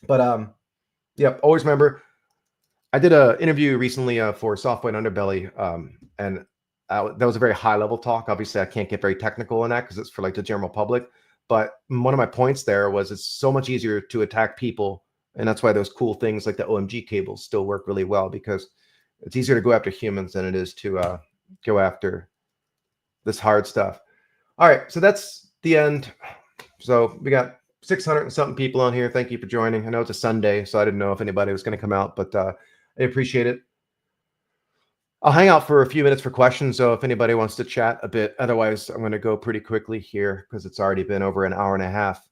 But yeah, always remember, I did an interview recently for Software and Underbelly, and that was a very high level talk. Obviously, I can't get very technical in that because it's for like the general public. But one of my points there was it's so much easier to attack people, and that's why those cool things like the OMG cables still work really well, because it's easier to go after humans than it is to go after this hard stuff. All right, so that's the end. So we got 600 and something people on here. Thank you for joining. I know it's a Sunday, so I didn't know if anybody was going to come out, but I appreciate it. I'll hang out for a few minutes for questions, so if anybody wants to chat a bit. Otherwise, I'm going to go pretty quickly here because it's already been over an hour and a half.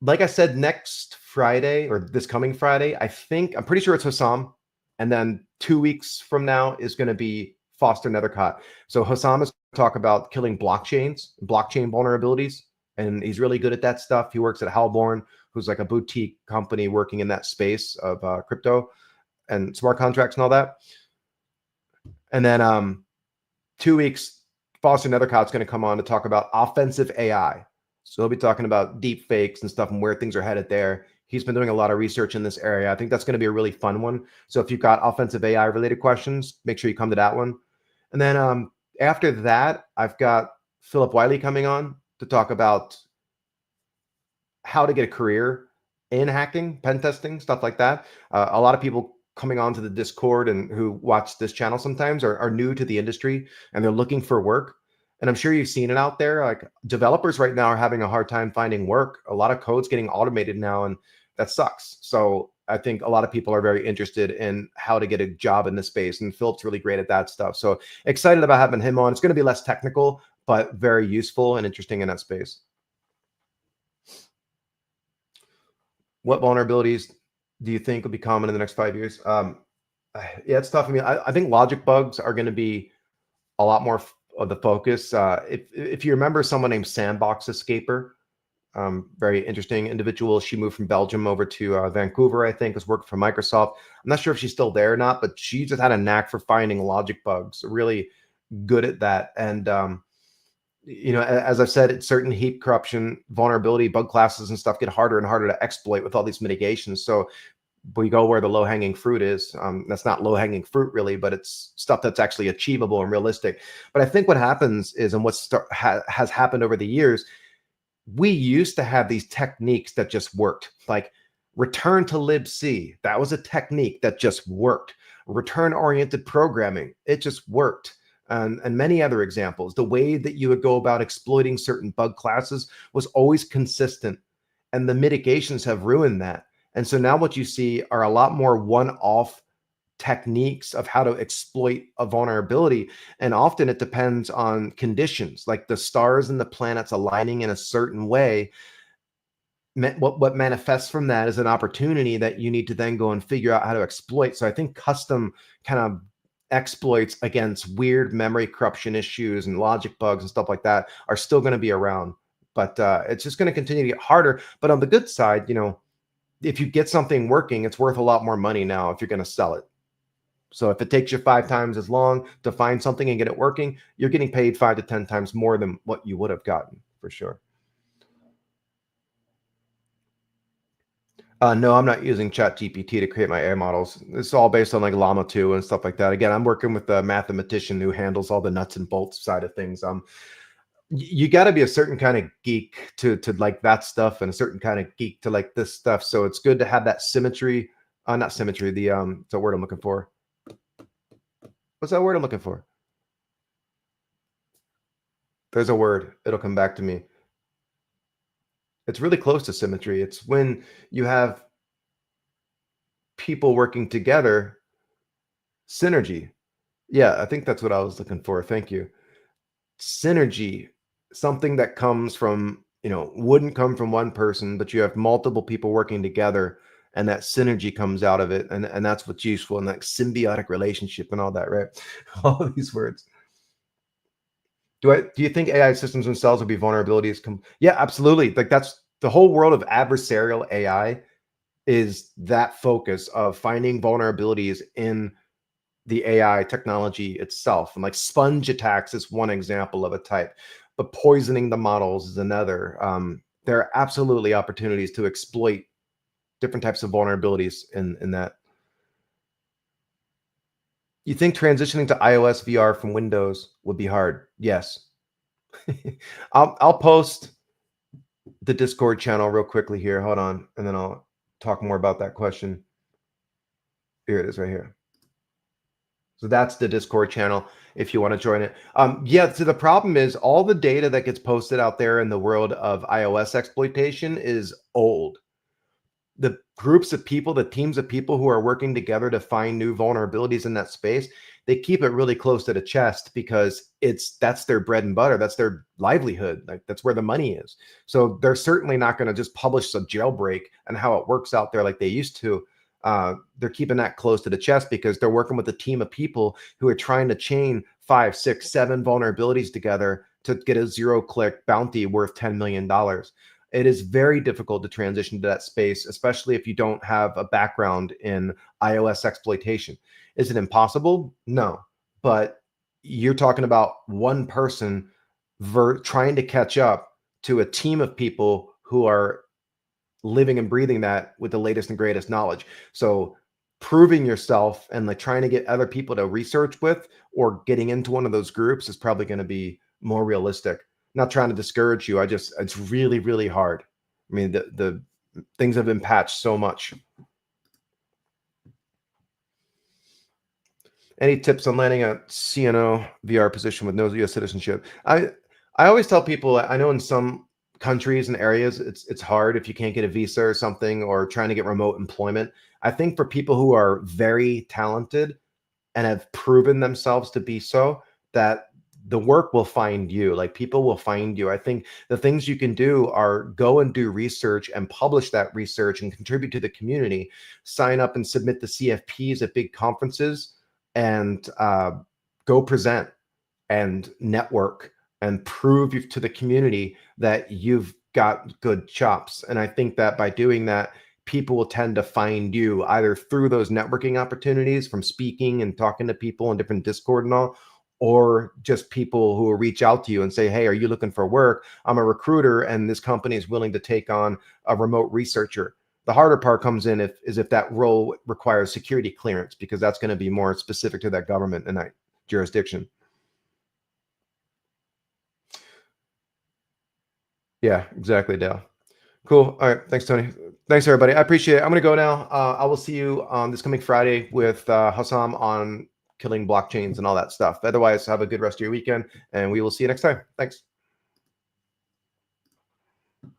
Like I said, next Friday, or this coming Friday, I'm pretty sure it's Hussam. And then 2 weeks from now is going to be Foster Nethercott. So Hussam is going to talk about killing blockchain vulnerabilities. And he's really good at that stuff. He works at Halborn, who's like a boutique company working in that space of crypto and smart contracts and all that. And then 2 weeks, Foster Nethercott's going to come on to talk about offensive AI. So he'll be talking about deep fakes and stuff and where things are headed there. He's been doing a lot of research in this area. I think that's going to be a really fun one. So if you've got offensive AI related questions, make sure you come to that one. And then after that, I've got Philip Wiley coming on to talk about how to get a career in hacking, pen testing, stuff like that. A lot of people coming onto the Discord and who watch this channel sometimes are new to the industry, and they're looking for work. And I'm sure you've seen it out there. Like, developers right now are having a hard time finding work. A lot of code's getting automated now, and that sucks. So I think a lot of people are very interested in how to get a job in this space, and Philip's really great at that stuff. So excited about having him on. It's going to be less technical, but very useful and interesting in that space. What vulnerabilities do you think will be common in the next 5 years? Yeah, it's tough. I mean, I think logic bugs are going to be a lot more of the focus. If you remember someone named Sandbox Escaper, very interesting individual. She moved from Belgium over to Vancouver, I think, has worked for Microsoft. I'm not sure if she's still there or not, but she just had a knack for finding logic bugs, really good at that. And as I've said, it's certain heap corruption, vulnerability, bug classes and stuff get harder and harder to exploit with all these mitigations. So we go where the low-hanging fruit is. That's not low-hanging fruit really, but it's stuff that's actually achievable and realistic. But I think what happens is, and what has happened over the years, we used to have these techniques that just worked, like return to libc. That was a technique that just worked. Return-oriented programming, it just worked. And many other examples. The way that you would go about exploiting certain bug classes was always consistent, and the mitigations have ruined that. And so now what you see are a lot more one-off techniques of how to exploit a vulnerability. And often it depends on conditions, like the stars and the planets aligning in a certain way. What manifests from that is an opportunity that you need to then go and figure out how to exploit. So I think custom kind of exploits against weird memory corruption issues and logic bugs and stuff like that are still going to be around. But it's just going to continue to get harder. But on the good side, if you get something working, it's worth a lot more money now if you're going to sell it. So if it takes you 5 times as long to find something and get it working, you're getting paid 5 to 10 times more than what you would have gotten, for sure. No, I'm not using ChatGPT to create my AI models. It's all based on like Llama 2 and stuff like that. Again, I'm working with a mathematician who handles all the nuts and bolts side of things. You got to be a certain kind of geek to like that stuff, and a certain kind of geek to like this stuff. So it's good to have that symmetry. Not symmetry. It's a word I'm looking for. What's that word I'm looking for? There's a word. It'll come back to me. It's really close to symmetry. It's when you have people working together, synergy. Yeah, I think that's what I was looking for. Thank you. Synergy, something that comes from, wouldn't come from one person, but you have multiple people working together, and that synergy comes out of it. And that's what's useful, and that symbiotic relationship and all that, right? All of these words. Do you think AI systems themselves will be vulnerabilities? Yeah, absolutely. Like that's the whole world of adversarial AI is that focus of finding vulnerabilities in the AI technology itself. And like sponge attacks is one example of a type, but poisoning the models is another. There are absolutely opportunities to exploit different types of vulnerabilities in that. You think transitioning to iOS VR from Windows would be hard? Yes. I'll post the Discord channel real quickly here. Hold on, and then I'll talk more about that question. Here it is right here. So that's the Discord channel if you want to join it. Yeah, so the problem is all the data that gets posted out there in the world of iOS exploitation is old. The groups of people, the teams of people who are working together to find new vulnerabilities in that space, they keep it really close to the chest because that's their bread and butter. That's their livelihood. Like that's where the money is. So they're certainly not going to just publish a jailbreak and how it works out there like they used to. They're keeping that close to the chest because they're working with a team of people who are trying to chain 5, 6, 7 vulnerabilities together to get a zero-click bounty worth $10 million. It is very difficult to transition to that space, especially if you don't have a background in iOS exploitation. Is it impossible? No. But you're talking about one person trying to catch up to a team of people who are living and breathing that with the latest and greatest knowledge. So proving yourself and like trying to get other people to research with or getting into one of those groups is probably going to be more realistic. Not trying to discourage you. It's really, really hard. I mean, the things have been patched so much. Any tips on landing a CNO VR position with no US citizenship? I always tell people I know in some countries and areas it's hard if you can't get a visa or something or trying to get remote employment. I think for people who are very talented and have proven themselves to be so, that the work will find you. Like people will find you. I think the things you can do are go and do research and publish that research and contribute to the community. Sign up and submit the CFPs at big conferences and go present and network and prove to the community that you've got good chops. And I think that by doing that, people will tend to find you either through those networking opportunities from speaking and talking to people in different Discord and all, or just people who will reach out to you and say, hey, are you looking for work? I'm a recruiter and this company is willing to take on a remote researcher. The harder part comes in if that role requires security clearance, because that's going to be more specific to that government and that jurisdiction. Yeah, exactly, Dale. Cool. All right. Thanks, Tony. Thanks, everybody. I appreciate it. I'm going to go now. I will see you on this coming Friday with Hassam on killing blockchains and all that stuff. Otherwise, have a good rest of your weekend, and we will see you next time. Thanks.